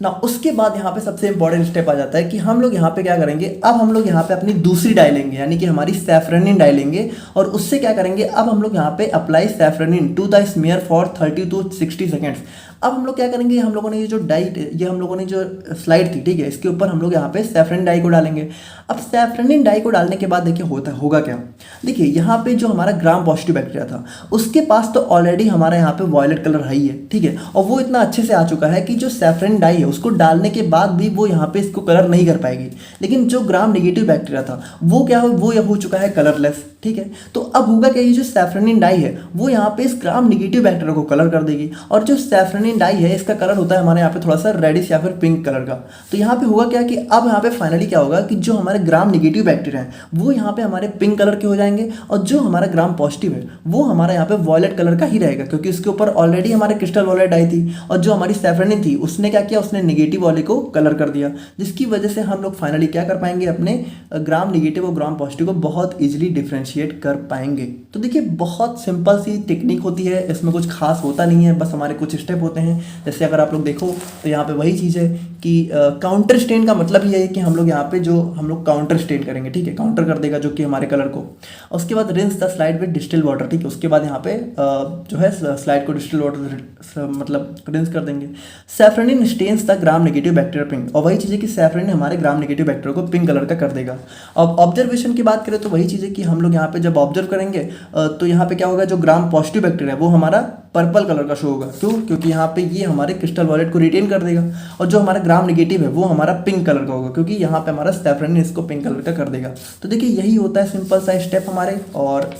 ना। उसके बाद यहाँ पे सबसे इंपॉर्टेंट स्टेप आ जाता है कि हम लोग यहाँ पे क्या करेंगे, अब हम लोग यहाँ पे अपनी दूसरी डाई लेंगे, यानी कि हमारी सैफरनिन डाई लेंगे, और उससे क्या करेंगे, अब हम लोग यहाँ पे apply safranin to the smear for 30 to 60 seconds. अब हम लोग क्या करेंगे, हम लोगों ने ये हम लोगों ने जो स्लाइड थी, ठीक है, इसके ऊपर हम लोग यहाँ पे सैफरनिन डाई को डालेंगे। अब सैफरनिन डाई को डालने के बाद देखिए होगा क्या, देखिए यहाँ पे जो हमारा ग्राम पॉजिटिव बैक्टीरिया था उसके पास तो ऑलरेडी हमारा यहाँ पे वॉयलेट कलर है ही है, ठीक है, और वो इतना अच्छे से आ चुका है कि जो सैफरनिन डाई है उसको डालने के बाद भी वो यहाँ पे इसको कलर नहीं कर पाएगी। लेकिन जो ग्राम नेगेटिव बैक्टीरिया था वो क्या हो चुका है कलरलेस, ठीक है। तो अब होगा क्या, ये जो सैफरनिन डाई है वो यहाँ पे इस ग्राम नेगेटिव बैक्टीरिया को कलर कर देगी, और जो सैफरनिन डाई है इसका कलर होता है हमारे यहाँ पे थोड़ा सा रेडिश या फिर पिंक कलर का। तो यहाँ पे होगा क्या कि अब यहाँ पे फाइनली क्या होगा कि जो हमारे ग्राम नेगेटिव बैक्टीरिया हैं वो यहाँ पे हमारे पिंक कलर के हो जाएंगे, और जो हमारा ग्राम पॉजिटिव है वो हमारा यहाँ पे वॉयलेट कलर का ही रहेगा, क्योंकि उसके ऊपर ऑलरेडी हमारे क्रिस्टल वॉयलेट डाई थी, और जो हमारी सैफरनिन थी उसने क्या किया, उसने नेगेटिव वाले को कलर कर दिया, जिसकी वजह से हम लोग फाइनली क्या कर पाएंगे, अपने ग्राम नेगेटिव और ग्राम पॉजिटिव को बहुत ईजिली डिफ्रेंशिएट डिफरेंशिएट कर पाएंगे। तो देखिए बहुत सिंपल सी टेक्निक होती है, इसमें कुछ खास होता नहीं है, बस हमारे कुछ स्टेप होते हैं। जैसे अगर आप लोग देखो तो यहाँ पे वही चीज़ है कि काउंटर स्टेन का मतलब ये है कि हम लोग यहाँ पे जो हम लोग काउंटर स्टेन करेंगे, ठीक है, काउंटर कर देगा जो कि हमारे कलर को। उसके बाद rinse the slide with distil water, ठीक है, उसके बाद यहाँ पे जो है स्लाइड को डिस्टिल वाटर मतलब रिंस कर देंगे। Safranin stains the gram negative bacteria pink, और वही चीज़ है कि सैफरनिन हमारे ग्राम नेगेटिव बैक्टीरिया को पिंक कलर का कर देगा। अब ऑब्जर्वेशन की बात करें तो वही चीज़ है कि हम लोग यहाँ पे जब ऑब्जर्व करेंगे तो यहाँ पे क्या होगा, जो ग्राम पॉजिटिव बैक्टीरिया है वो हमारा पर्पल कलर का शो होगा। क्यों? क्योंकि यहाँ पे ये हमारे क्रिस्टल वॉयलेट को रिटेन कर देगा, और जो हमारा ग्राम नेगेटिव है वो हमारा पिंक कलर का होगा, क्योंकि यहाँ पे हमारा सैफरनिन इसको पिंक कलर का कर देगा। तो देखिए यही होता है सिंपल सा स्टेप हमारे। और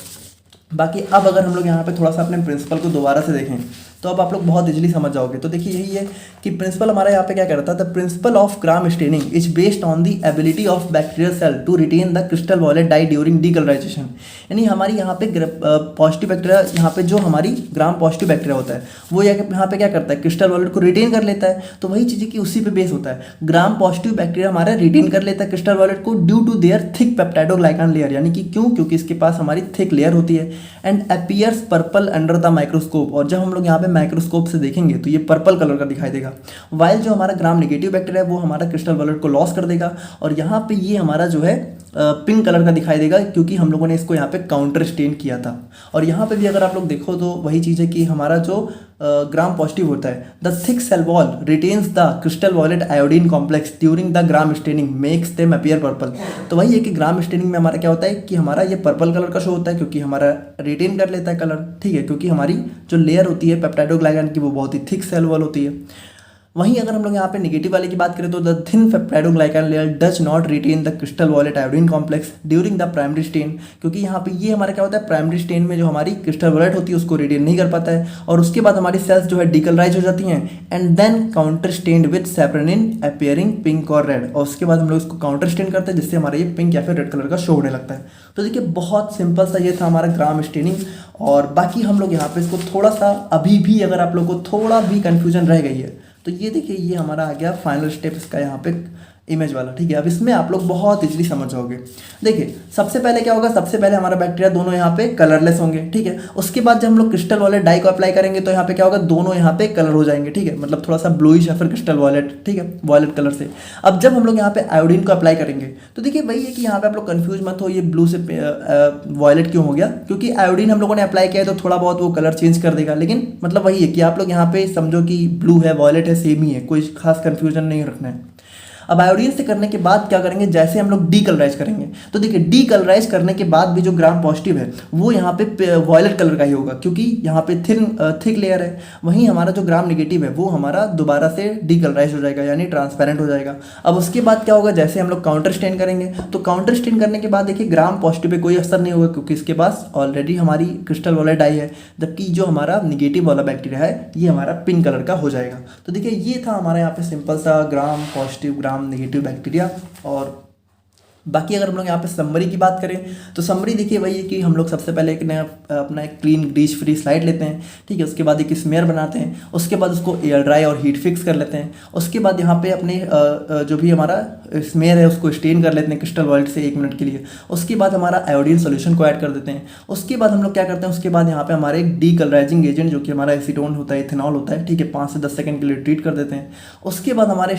बाकी अब अगर हम लोग यहाँ पे थोड़ा सा अपने प्रिंसिपल को दोबारा से देखें तो अब आप लोग बहुत इजीली समझ जाओगे। तो देखिए यही है कि प्रिंसिपल हमारा यहाँ पे क्या करता है, the principle of gram staining is based on the ability of bacterial cell to retain the crystal violet dye during decolourization. यानी हमारी यहाँ पे पॉजिटिव बैक्टीरिया, यहाँ पे जो हमारी ग्राम पॉजिटिव बैक्टीरिया होता है वो यहाँ पे क्या करता है, क्रिस्टल वॉयलेट को रिटेन कर लेता है। तो वही चीज़ की उसी पे बेस होता है, ग्राम पॉजिटिव बैक्टीरिया हमारा रिटेन कर लेता है क्रिस्टल वॉयलेट को due to their thick peptidoglycan layer, यानी कि क्यों, क्योंकि इसके पास हमारी थिक लेयर होती है, and appears purple under the microscope. और जब हम लोग यहाँ पे माइक्रोस्कोप से देखेंगे तो ये पर्पल कलर का दिखाई देगा। वाइल जो हमारा ग्राम नेगेटिव बैक्टीरिया है वो हमारा क्रिस्टल वॉयलेट को लॉस कर देगा, और यहाँ पे ये हमारा जो है पिंक कलर का दिखाई देगा, क्योंकि हम लोगों ने इसको यहाँ पे काउंटर स्टेन किया था। और यहाँ पे भी अगर आप लोग देखो तो वही चीज़ है कि हमारा जो ग्राम पॉजिटिव होता है, the thick cell wall retains the crystal violet iodine complex during the gram staining makes them appear purple. तो वही है कि ग्राम स्टेनिंग में हमारा क्या होता है कि हमारा ये पर्पल कलर का शो होता है, क्योंकि हमारा रिटेन कर लेता है कलर, ठीक है, क्योंकि हमारी जो लेयर होती है पेप्टाइडोग्लाइकान की वो बहुत ही थिक सेल वॉल होती है। वहीं अगर हम लोग यहाँ पे नेगेटिव वाले की बात करें तो the thin peptidoglycan layer does not retain the crystal violet iodine complex during the primary stain, क्योंकि यहाँ पे ये हमारा क्या होता है, प्राइमरी स्टेन में जो हमारी क्रिस्टल वॉयलेट होती है उसको रिटेन नहीं कर पाता है, और उसके बाद हमारी सेल्स जो है डीकलराइज हो जाती हैं, and then counter stained with safranin appearing pink और रेड, और उसके बाद हम लोग इसको काउंटर स्टेन करते हैं जिससे हमारा ये पिंक या फिर रेड कलर का शो होने लगता है। तो देखिए बहुत सिंपल सा ये था हमारा ग्राम स्टेनिंग। और बाकी हम लोग यहाँ पे इसको थोड़ा सा, अभी भी अगर आप लोग को थोड़ा भी कन्फ्यूजन रह गई है तो ये देखिए ये हमारा आ गया फाइनल स्टेप इसका यहाँ पे इमेज वाला, ठीक है। अब इसमें आप लोग बहुत इजीली समझ जाओगे। देखिए सबसे पहले क्या होगा, सबसे पहले हमारा बैक्टीरिया दोनों यहाँ पे कलरलेस होंगे, ठीक है। उसके बाद जब हम लोग क्रिस्टल वॉयलेट डाई को अप्लाई करेंगे तो यहाँ पे क्या होगा, दोनों यहाँ पे कलर हो जाएंगे, ठीक है, मतलब थोड़ा सा ब्लूइश या फिर क्रिस्टल वॉयलेट, ठीक है, वॉयलेट कलर से। अब जब हम लोग यहाँ पे आयोडीन को अप्लाई करेंगे तो देखिए वही है कि यहाँ पे आप लोग कंफ्यूज मत हो, ये ब्लू से वॉयलेट क्यों हो गया, क्योंकि आयोडीन हम लोगों ने अप्लाई किया है तो थोड़ा बहुत वो कलर चेंज कर देगा, लेकिन मतलब वही है कि आप लोग यहाँ पे समझो कि ब्लू है वॉयलेट है सेम ही है, कोई खास कंफ्यूजन नहीं रखना है। अब आयोडीन से करने के बाद क्या करेंगे, जैसे हम लोग डीकलराइज करेंगे तो देखिए डीकलराइज करने के बाद भी जो ग्राम पॉजिटिव है वो यहाँ पे वॉयलेट कलर का ही होगा, क्योंकि यहाँ पे थिक लेयर है। वहीं हमारा जो ग्राम नेगेटिव है वो हमारा दोबारा से डीकलराइज हो जाएगा, यानी ट्रांसपेरेंट हो जाएगा। अब उसके बाद क्या होगा, जैसे हम लोग काउंटर स्टेन करेंगे तो काउंटर स्टेन करने के बाद देखिए ग्राम पॉजिटिव पे कोई असर नहीं होगा, क्योंकि इसके पास ऑलरेडी हमारी क्रिस्टल वॉयलेट आई है, जबकि जो हमारा नेगेटिव वाला बैक्टीरिया है ये हमारा पिंक कलर का हो जाएगा। तो देखिए ये था हमारा यहाँ पे सिंपल सा gram positive gram negative bacteria. और बाकी अगर हम लोग यहाँ पे समरी की बात करें तो समरी देखिए वही है कि हम लोग सबसे पहले एक नया अपना एक क्लीन ग्रीस फ्री स्लाइड लेते हैं, ठीक है, उसके बाद एक स्मेयर बनाते हैं, उसके बाद उसको एयर ड्राई और हीट फिक्स कर लेते हैं। उसके बाद यहाँ पे अपने जो भी हमारा स्मेयर है उसको स्टेन कर लेते हैं क्रिस्टल वॉयलेट से 1 मिनट के लिए। उसके बाद हमारा आयोडीन सोल्यूशन को ऐड कर देते हैं। उसके बाद हम लोग क्या करते हैं, उसके बाद यहाँ पे हमारे एक डीकलराइजिंग एजेंट जो कि हमारा एसीटोन होता है, इथेनॉल होता है, ठीक है, 5 से 10 सेकंड के लिए ट्रीट कर देते हैं। उसके बाद हमारे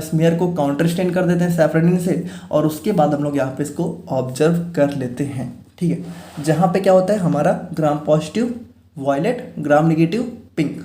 स्मेयर को काउंटर स्टेन कर देते हैं सैफरनिन से, और उसके बाद हम लोग यहाँ पे इसको ऑब्जर्व कर लेते हैं, ठीक है, जहाँ पे क्या होता है हमारा gram positive violet, gram negative pink,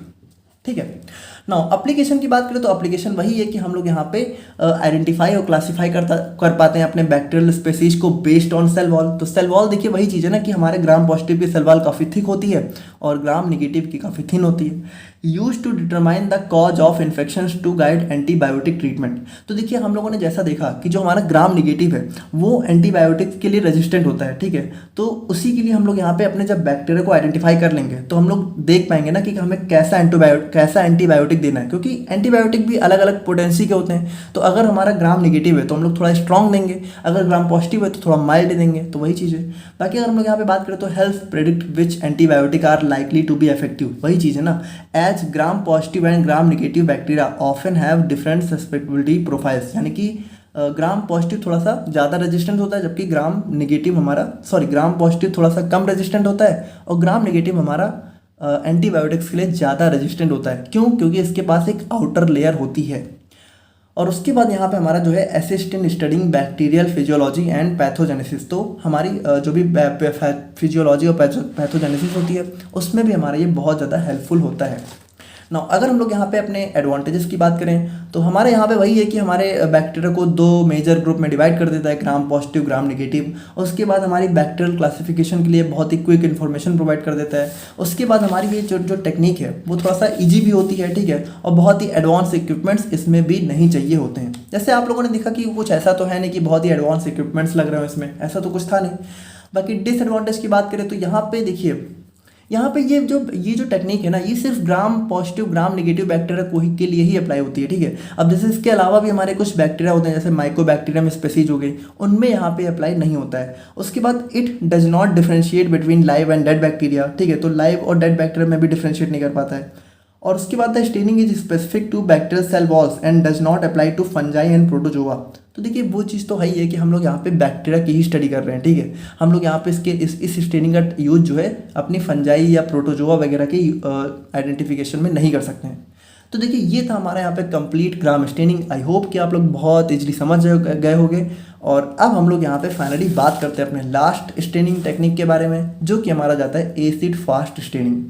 ठीक है। नाउ एप्लीकेशन की बात करें तो एप्लीकेशन वही है कि हम लोग यहाँ पे आइडेंटिफाई और क्लासीफाई कर पाते हैं अपने बैक्टीरियल स्पेसीज को बेस्ड ऑन सेल वॉल। तो सेल वॉल देखिए वही चीज़ है ना कि हमारे ग्राम पॉजिटिव की सेल वॉल काफ़ी थिक होती है और ग्राम नेगेटिव की काफ़ी थिन होती है। Use to determine the cause of infection to guide antibiotic treatment. तो देखिए हम लोगों ने जैसा देखा कि जो हमारा ग्राम नेगेटिव है वो एंटीबायोटिक्स के लिए रेजिस्टेंट होता है, ठीक है, तो उसी के लिए हम लोग यहाँ पे अपने जब बैक्टीरिया को आइडेंटिफाई कर लेंगे तो हम लोग देख पाएंगे ना कि हमें कैसा एंटीबायोटिक देना है, क्योंकि एंटीबायोटिक भी अलग अलग पोटेंसी के होते हैं। तो अगर हमारा ग्राम नेगेटिव है तो हम लोग थोड़ा स्ट्रॉन्ग देंगे, अगर ग्राम पॉजिटिव है तो थोड़ा माइल्ड देंगे, तो वही चीज़ है। बाकी अगर हम लोग यहाँ पे बात करें तो health predict which antibiotic are likely to be effective, वही चीज़ है ना, as gram positive and gram negative bacteria often have different susceptibility profiles, यानी कि ग्राम पॉजिटिव थोड़ा सा ज़्यादा रेजिस्टेंट होता है, जबकि ग्राम पॉजिटिव थोड़ा सा कम रेजिस्टेंट होता है, और ग्राम नेगेटिव हमारा एंटीबायोटिक्स के लिए ज़्यादा रेजिस्टेंट होता है। क्यों? क्योंकि इसके पास एक आउटर लेयर होती है। और उसके बाद यहाँ पे हमारा जो है assist in studying bacterial physiology and pathogenesis, तो हमारी जो भी फिजियोलॉजी और पैथोजेनेसिस होती है उसमें भी हमारा ये बहुत ज़्यादा हेल्पफुल होता है ना। अगर हम लोग यहाँ पे अपने एडवांटेजेस की बात करें तो हमारे यहाँ पे वही है कि हमारे बैक्टीरिया को 2 मेजर ग्रुप में डिवाइड कर देता है, ग्राम पॉजिटिव, ग्राम नेगेटिव। उसके बाद हमारी बैक्टीरियल क्लासिफिकेशन के लिए बहुत ही क्विक इन्फॉर्मेशन प्रोवाइड कर देता है। उसके बाद हमारी ये जो टेक्निक है वो थोड़ा सा ईजी भी होती है, ठीक है, और बहुत ही एडवांस इक्विपमेंट्स इसमें भी नहीं चाहिए होते हैं। जैसे आप लोगों ने देखा कि कुछ ऐसा तो है नहीं कि बहुत ही एडवांस इक्विपमेंट्स लग रहे हो इसमें, ऐसा तो कुछ था नहीं। बाकी डिसएडवांटेज की बात करें तो यहाँ पे देखिए, यहाँ पे ये जो टेक्निक है ना, ये सिर्फ gram positive gram negative bacteria को ही के लिए ही अप्लाई होती है, ठीक है। अब जैसे इसके अलावा भी हमारे कुछ बैक्टीरिया होते हैं, जैसे माइकोबैक्टीरियम स्पेसीज हो गई, उनमें यहाँ पे अप्लाई नहीं होता है। उसके बाद it does not differentiate between live and dead bacteria, ठीक है, तो लाइव और डेड बैक्टीरिया में भी डिफरेंशिएट नहीं कर पाता है। और उसके बाद the staining is specific to bacterial cell walls and does not apply to fungi and protozoa. तो देखिए वो चीज़ तो है ही है कि हम लोग यहाँ पे बैक्टीरिया की ही स्टडी कर रहे हैं, ठीक है। हम लोग यहाँ पे इस स्टेनिंग का यूज जो है अपनी फंजाई या प्रोटोजोआ वगैरह के आइडेंटिफिकेशन में नहीं कर सकते हैं। तो देखिए ये था हमारा यहाँ पे complete gram staining. I hope कि आप लोग बहुत इजली समझ गए होंगे। और अब हम लोग यहाँ पे फाइनली बात करते हैं अपने लास्ट स्टेनिंग टेक्निक के बारे में, जो कि हमारा जाता है एसिड फास्ट स्टेनिंग।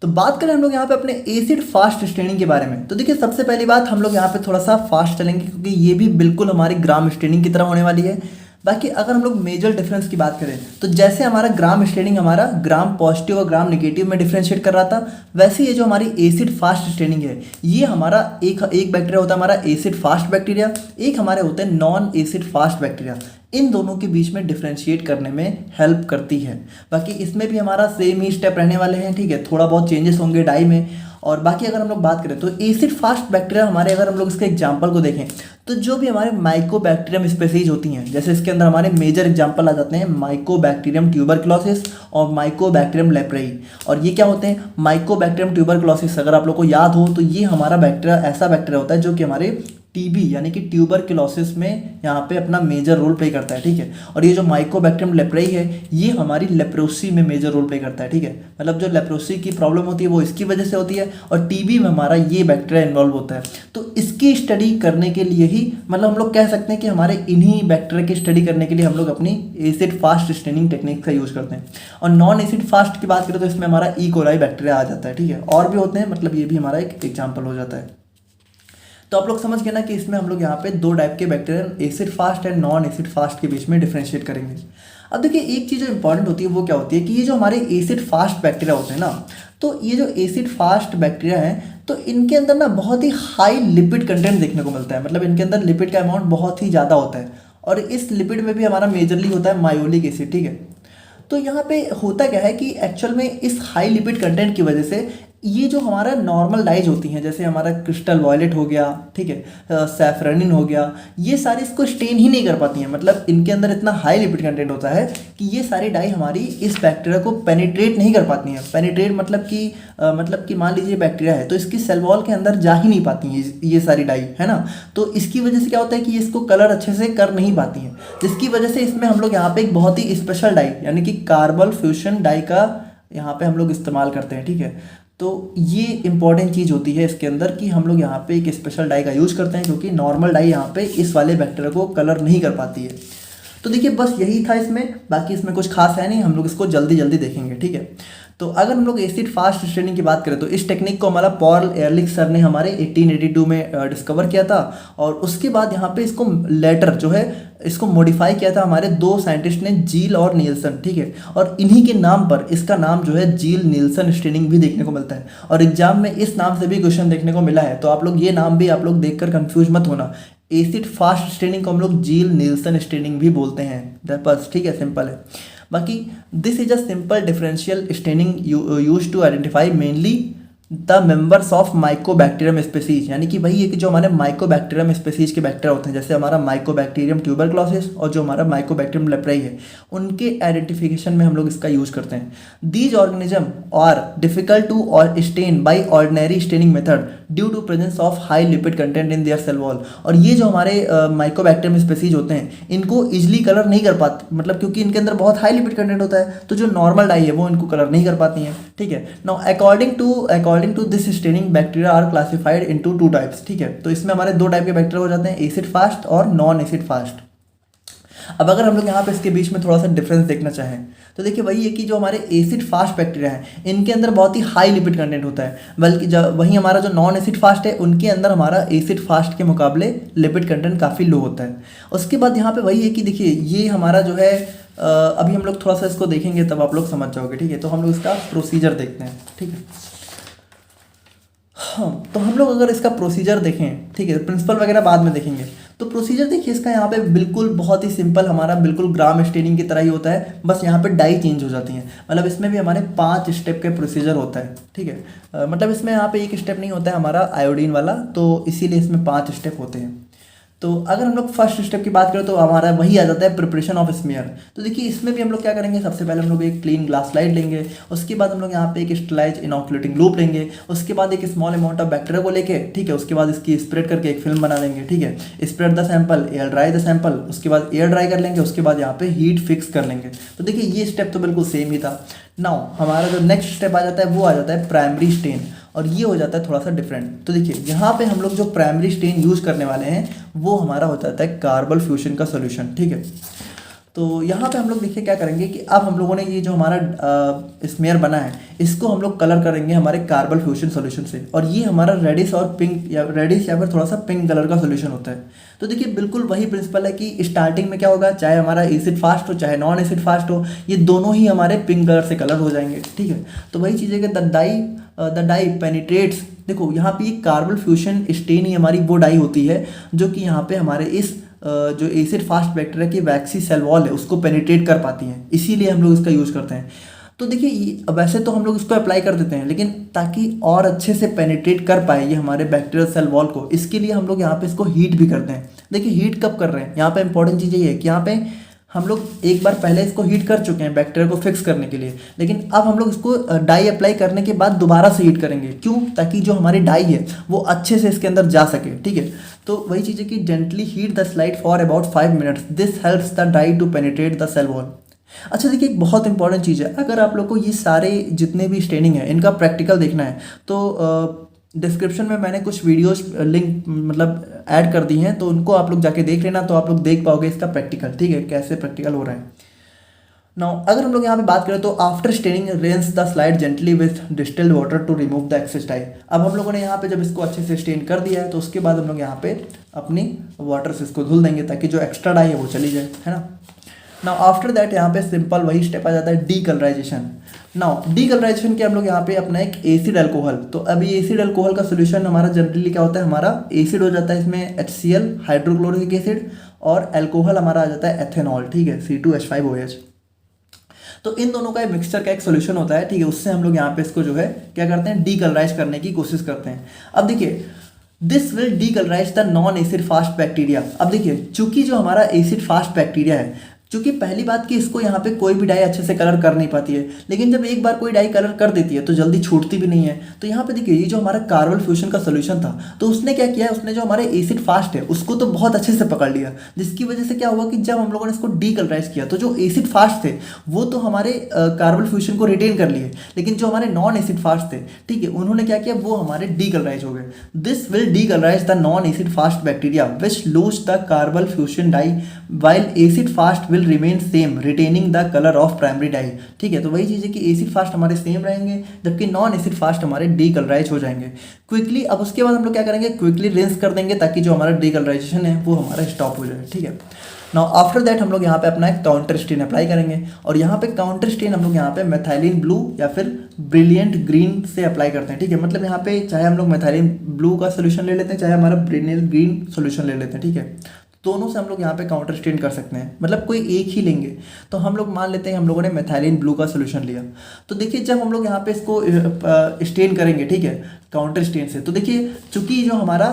तो बात करें हम लोग यहाँ पे अपने एसिड फास्ट स्टेनिंग के बारे में, तो देखिए सबसे पहली बात हम लोग यहाँ पे थोड़ा सा फास्ट चलेंगे, क्योंकि ये भी बिल्कुल हमारी ग्राम स्टेनिंग की तरह होने वाली है। बाकी अगर हम लोग मेजर डिफरेंस की बात करें तो जैसे हमारा ग्राम स्टेनिंग हमारा ग्राम पॉजिटिव और ग्राम नेगेटिव में डिफरेंशिएट कर रहा था, वैसे ये जो हमारी एसिड फास्ट स्टेनिंग है, ये हमारा एक बैक्टीरिया होता है हमारा एसिड फास्ट बैक्टीरिया, एक हमारे होते हैं नॉन एसिड फास्ट बैक्टीरिया। इन दोनों के बीच में डिफरेंशिएट करने में हेल्प करती है। बाकी इसमें भी हमारा सेम ही स्टेप रहने वाले हैं, ठीक है, थोड़ा बहुत चेंजेस होंगे डाई में। और बाकी अगर हम लोग बात करें तो एसिड फास्ट बैक्टीरिया हमारे, अगर हम लोग इसके एग्जांपल को देखें तो जो भी हमारे माइकोबैक्टीरियम स्पेसीज होती हैं, जैसे इसके अंदर हमारे मेजर एग्जांपल आ जाते हैं माइकोबैक्टीरियम ट्यूबरक्लोसिस और माइकोबैक्टीरियम लेप्रेई। और ये क्या होते हैं? माइकोबैक्टीरियम ट्यूबरक्लोसिस, अगर आप लोग को याद हो तो ये हमारा बैक्टीरिया ऐसा बैक्टीरिया होता है जो कि हमारे टीबी यानी कि ट्यूबरक्लोसिस में यहाँ पे अपना मेजर रोल प्ले करता है, ठीक है। और ये जो माइकोबैक्टीरियम लेप्रेई है ये हमारी लेप्रोसी में मेजर रोल प्ले करता है, ठीक है। मतलब जो लेप्रोसी की प्रॉब्लम होती है वो इसकी वजह से होती है, और टीबी में हमारा ये बैक्टीरिया इन्वॉल्व होता है। तो इसकी स्टडी करने के लिए ही, मतलब हम लोग कह सकते हैं कि हमारे इन्हीं बैक्टीरिया की स्टडी करने के लिए हम लोग अपनी एसिड फास्ट स्टेनिंग टेक्निक का यूज़ करते हैं। और नॉन एसिड फास्ट की बात करें तो इसमें हमारा ई कोलाई बैक्टीरिया आ जाता है, ठीक है। और भी होते हैं, मतलब ये भी हमारा एक एग्जाम्पल हो जाता है। तो आप लोग समझ गए ना कि इसमें हम लोग यहाँ पे 2 टाइप के bacteria acid fast and non acid fast के बीच में डिफरेंशिएट करेंगे। अब देखिए एक चीज़ जो इंपॉर्टेंट होती है वो क्या होती है कि ये जो हमारे एसिड फास्ट बैक्टीरिया होते हैं ना, तो ये जो एसिड फास्ट बैक्टीरिया हैं तो इनके अंदर ना बहुत ही हाई लिपिड कंटेंट देखने को मिलता है। मतलब इनके अंदर लिपिड का अमाउंट बहुत ही ज़्यादा होता है, और इस लिपिड में भी हमारा मेजरली होता है मायोलिक एसिड, ठीक है। तो यहाँ पे होता क्या है कि एक्चुअल में इस हाई लिपिड कंटेंट की वजह से ये जो हमारा नॉर्मल डाइज होती हैं, जैसे हमारा क्रिस्टल वॉयलेट हो गया, ठीक है, सैफरनिन हो गया, ये सारी इसको स्टेन ही नहीं कर पाती हैं। मतलब इनके अंदर इतना हाई लिपिड कंटेंट होता है कि ये सारी डाई हमारी इस बैक्टीरिया को पेनिट्रेट नहीं कर पाती हैं। पेनिट्रेट मतलब कि मान लीजिए बैक्टीरिया है तो इसकी सेल वॉल के अंदर जा ही नहीं पाती हैं ये सारी डाई, है ना। तो इसकी वजह से क्या होता है कि इसको कलर अच्छे से कर नहीं पाती हैं, जिसकी वजह से इसमें हम लोग यहाँ पे एक बहुत ही स्पेशल डाई यानी कि कार्बल फ्यूशन डाई का यहाँ पे हम लोग इस्तेमाल करते हैं, ठीक है। तो ये इंपॉर्टेंट चीज़ होती है इसके अंदर कि हम लोग यहाँ पे एक स्पेशल डाई का यूज़ करते हैं, क्योंकि नॉर्मल डाई यहाँ पे इस वाले बैक्टीरिया को कलर नहीं कर पाती है। तो देखिए बस यही था इसमें, बाकी इसमें कुछ खास है नहीं, हम लोग इसको जल्दी जल्दी देखेंगे, ठीक है। तो अगर हम लोग एसिड फास्ट स्टेनिंग की बात करें तो इस टेक्निक को हमारा पॉल एयरलिच सर ने हमारे 1882 में डिस्कवर किया था, और उसके बाद यहाँ पे इसको लेटर जो है इसको मॉडिफाई किया था हमारे 2 साइंटिस्ट ने, जील और नील्सन, ठीक है। और इन्हीं के नाम पर इसका नाम जो है जील नील्सन स्टेनिंग भी देखने को मिलता है, और एग्जाम में इस नाम से भी क्वेश्चन देखने को मिला है। तो आप लोग ये नाम भी आप लोग देखकर कंफ्यूज मत होना। एसिड फास्ट स्टेनिंग को हम लोग जील नील्सन स्टेनिंग भी बोलते हैं, बस, ठीक है, सिंपल है। बाकी this is a simple differential staining used to identify mainly the members of mycobacterium species, यानी कि वही है कि जो हमारे माइकोबैक्टीरियम स्पेसीज के बैक्टीरिया होते हैं, जैसे हमारा माइकोबैक्टीरियम ट्यूबरक्लोसिस और जो हमारा माइकोबैक्टीरियम लेप्राई है, उनके आइडेंटिफिकेशन में हम लोग इसका यूज करते हैं। These organism are difficult to और stain by ordinary staining method due to presence of high lipid content in their cell wall. और ये जो हमारे माइकोबैक्टीरियम स्पेसीज होते हैं, इनको इजिली कलर नहीं कर पाते, मतलब क्योंकि इनके अंदर बहुत हाई लिपिड कंटेंट होता है, तो जो नॉर्मल डाई है वो इनको कलर नहीं कर पाती हैं। ठीक है, now according to this staining bacteria are classified into 2 types. ठीक है, तो इसमें हमारे 2 टाइप के बैक्टीरिया हो जाते हैं, एसिड फास्ट और नॉन एसिड फास्ट। अब अगर हम लोग यहाँ पे इसके बीच में थोड़ा सा डिफरेंस देखना चाहें तो देखिए वही है कि जो हमारे एसिड फास्ट बैक्टीरिया हैं, इनके अंदर बहुत ही हाई लिपिड कंटेंट होता है, बल्कि वहीं हमारा जो नॉन एसिड फास्ट है, उनके अंदर हमारा एसिड फास्ट के मुकाबले लिपिड कंटेंट काफ़ी लो होता है। उसके बाद यहाँ पे वही है कि देखिए ये हमारा जो है अभी हम लोग थोड़ा सा इसको देखेंगे तब आप लोग समझ जाओगे। ठीक है, तो हम लोग इसका प्रोसीजर देखते हैं। ठीक है, हाँ, तो हम लोग अगर इसका प्रोसीजर देखें, ठीक है, प्रिंसिपल वगैरह बाद में देखेंगे, तो प्रोसीजर देखिए इसका यहाँ पे बिल्कुल बहुत ही सिंपल, हमारा बिल्कुल ग्राम स्टेनिंग की तरह ही होता है, बस यहाँ पे डाई चेंज हो जाती हैं। मतलब इसमें भी हमारे 5 स्टेप के प्रोसीजर होता है। ठीक है, मतलब इसमें यहाँ पे एक स्टेप नहीं होता है हमारा आयोडीन वाला, तो इसीलिए इसमें 5 स्टेप होते हैं। तो अगर हम लोग फर्स्ट स्टेप की बात करें तो हमारा वही आ जाता है प्रिपरेशन ऑफ स्मीयर। तो देखिए इसमें भी हम लोग क्या करेंगे, सबसे पहले हम लोग एक क्लीन ग्लास स्लाइड लेंगे, उसके बाद हम लोग यहाँ पे एक स्टरलाइज इनोकुलेटिंग लूप लेंगे, उसके बाद एक स्मॉल अमाउंट ऑफ बैक्टीरिया को लेके, ठीक है, उसके बाद इसकी स्प्रेड करके एक फिल्म बना देंगे। ठीक है, spread the sample, air dry the sample, उसके बाद एयर ड्राई कर लेंगे, उसके बाद यहाँ पे हीट फिक्स कर लेंगे। तो देखिए ये स्टेप तो बिल्कुल सेम ही था। नाउ हमारा जो नेक्स्ट स्टेप आ जाता है वो आ जाता है प्राइमरी स्टेन, और ये हो जाता है थोड़ा सा डिफरेंट। तो देखिए यहाँ पे हम लोग जो प्राइमरी स्टेन यूज़ करने वाले हैं वो हमारा हो जाता है कार्बल फ्यूजन का सोल्यूशन। ठीक है, तो यहाँ पे हम लोग देखिए क्या करेंगे कि अब हम लोगों ने ये जो हमारा स्मेयर बना है इसको हम लोग कलर करेंगे हमारे कार्बल फ्यूजन सॉल्यूशन से, और ये हमारा रेडिश और पिंक या रेडिश या फिर थोड़ा सा पिंक कलर का सॉल्यूशन होता है। तो देखिए बिल्कुल वही प्रिंसिपल है कि स्टार्टिंग में क्या होगा, चाहे हमारा एसिड फास्ट हो चाहे नॉन एसिड फास्ट हो, ये दोनों ही हमारे पिंक कलर से कलर हो जाएंगे। ठीक है, तो वही चीज़ है कि द डाई पेनिट्रेट्स, देखो यहाँ पे ये कार्बल फ्यूजन स्टेन ही हमारी वो डाई होती है जो कि यहाँ पे हमारे इस जो एसिड फास्ट बैक्टीरिया की वैक्सी सेल वॉल है उसको पेनिट्रेट कर पाती हैं, इसीलिए हम लोग इसका यूज़ करते हैं। तो देखिए वैसे तो हम लोग इसको अप्लाई कर देते हैं, लेकिन ताकि और अच्छे से पेनिट्रेट कर पाए ये हमारे बैक्टीरियल सेल वॉल को, इसके लिए हम लोग यहाँ पे इसको हीट भी करते हैं। देखिए हीट कब कर रहे हैं, यहाँ पे इंपॉर्टेंट चीज़ ये है कि यहाँ पे हम लोग एक बार पहले इसको हीट कर चुके हैं बैक्टीरिया को फिक्स करने के लिए, लेकिन अब हम लोग इसको डाई अप्लाई करने के बाद दोबारा से हीट करेंगे। क्यों? ताकि जो हमारी डाई है वो अच्छे से इसके अंदर जा सके। ठीक है, तो वही चीज़ है कि gently heat the slide for about 5 minutes, this helps the dye to penetrate the cell wall. अच्छा देखिए एक बहुत इंपॉर्टेंट चीज़ है, अगर आप लोग को ये सारे जितने भी स्टेनिंग है इनका प्रैक्टिकल देखना है तो डिस्क्रिप्शन में मैंने कुछ वीडियोस लिंक मतलब ऐड कर दी हैं, तो उनको आप लोग जाके देख लेना, तो आप लोग देख पाओगे इसका प्रैक्टिकल। ठीक है, कैसे प्रैक्टिकल हो रहा है। नाउ अगर हम लोग यहाँ पे बात करें तो after staining rinse the slide gently with distilled water to remove the excess dye. अब हम लोगों ने यहाँ पे जब इसको अच्छे से स्टेन कर दिया है तो उसके बाद हम लोग यहाँ पे अपनी वाटर से इसको धुल देंगे ताकि जो एक्स्ट्रा डाई है वो चली जाए, है ना। नाउ आफ्टर दैट यहाँ पे सिंपल वही स्टेप आ जाता है डीकलराइजेशन। नाउ डीकलराइजेशन के हम लोग यहाँ पे अपना एक एसिड अल्कोहल, तो अभी एसिड अल्कोहल का सोल्यूशन हमारा जनरली क्या होता है, हमारा एसिड हो जाता है इसमें HCl हाइड्रोक्लोरिक एसिड, और अल्कोहल हमारा आ जाता है एथेनॉल। ठीक है, C2H5OH। तो इन दोनों का मिक्सचर का एक सोल्यूशन होता है। ठीक है, उससे हम लोग यहाँ पे इसको जो है क्या करते हैं, डीकलराइज करने की कोशिश करते हैं। अब देखिए this will decolourise the non acid fast bacteria. अब देखिए चूंकि जो हमारा एसिड फास्ट बैक्टीरिया है, चूंकि पहली बात कि इसको यहाँ पे कोई भी डाई अच्छे से कलर कर नहीं पाती है, लेकिन जब एक बार कोई डाई कलर कर देती है तो जल्दी छूटती भी नहीं है। तो यहाँ पे देखिए ये जो हमारा कार्बल फ्यूजन का सोल्यूशन था, तो उसने क्या किया, उसने जो हमारे एसिड फास्ट है उसको तो बहुत अच्छे से पकड़ लिया, जिसकी वजह से क्या हुआ कि जब हम लोगों ने इसको डीकलराइज किया तो जो एसिड फास्ट थे वो तो हमारे कार्बल फ्यूजन को रिटेन कर लिए, लेकिन जो हमारे नॉन एसिड फास्ट थे, ठीक है, उन्होंने क्या किया, वो हमारे डीकलराइज हो गए। This will decolourise the non acid fast bacteria which lose the carbol fuchsin dye while acid fast will remain same retaining the colour of primary dye. ठीक है, तो वही चीज़ है कि एसिड फास्ट हमारे सेम रहेंगे जबकि नॉन एसिड फास्ट हमारे डीकलराइज हो जाएंगे क्विकली। अब उसके बाद हम लोग क्या करेंगे, क्विकली रिंस कर देंगे ताकि जो हमारा डीकलराइजेशन है वो हमारा स्टॉप हो जाए। ठीक है, नाउ आफ्टर दैट हम लोग यहाँ पे अपना एक काउंटर स्टेन अप्लाई करेंगे, और यहाँ पे काउंटर स्टेन हम लोग यहाँ पे मेथाइलिन ब्लू या फिर ब्रिलियंट ग्रीन से अप्लाई करते हैं। ठीक है, मतलब यहाँ पे चाहे हम लोग मेथाइलिन ब्लू का सोल्यूशन ले लेते हैं, चाहे हमारा ब्रिलियंट ग्रीन सोल्यूशन ले लेते हैं। ठीक है, दोनों से हम लोग यहाँ पे काउंटर स्टेन कर सकते हैं, मतलब कोई एक ही लेंगे। तो हम लोग मान लेते हैं हम लोगों ने मेथाइलिन ब्लू का सोल्यूशन लिया, तो देखिए जब हम लोग यहाँ पे इसको स्टेन करेंगे, ठीक है, काउंटर स्टेन से, तो देखिए चूंकि जो हमारा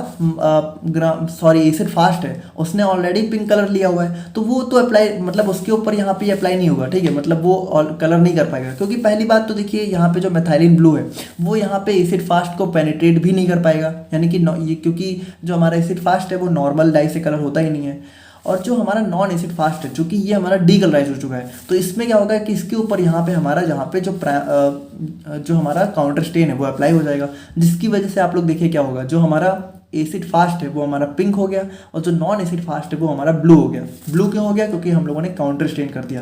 एसिड फास्ट है उसने ऑलरेडी पिंक कलर लिया हुआ है, तो वो तो अप्लाई मतलब उसके ऊपर यहाँ पे अप्लाई नहीं होगा, ठीक है, मतलब वो कलर नहीं कर पाएगा, क्योंकि पहली बात तो देखिए यहाँ पे जो मेथाइलिन ब्लू है वो यहाँ पे एसिड फास्ट को पेनिट्रेट भी नहीं कर पाएगा, यानी कि ये क्योंकि जो हमारा एसिड फास्ट है वो नॉर्मल डाई से कलर होता ही नहीं है। और जो हमारा नॉन एसिड फास्ट है, चूंकि ये हमारा डीकलराइज हो चुका है, तो इसमें क्या होगा कि इसके ऊपर यहाँ पे हमारा जहाँ पे जो हमारा काउंटर स्टेन है वो अप्लाई हो जाएगा, जिसकी वजह से आप लोग देखिए क्या होगा, जो हमारा एसिड फास्ट है वो हमारा पिंक हो गया और जो नॉन एसिड फास्ट है वो हमारा ब्लू हो गया। ब्लू क्यों हो गया? क्योंकि हम लोगों ने काउंटर स्टेन कर दिया।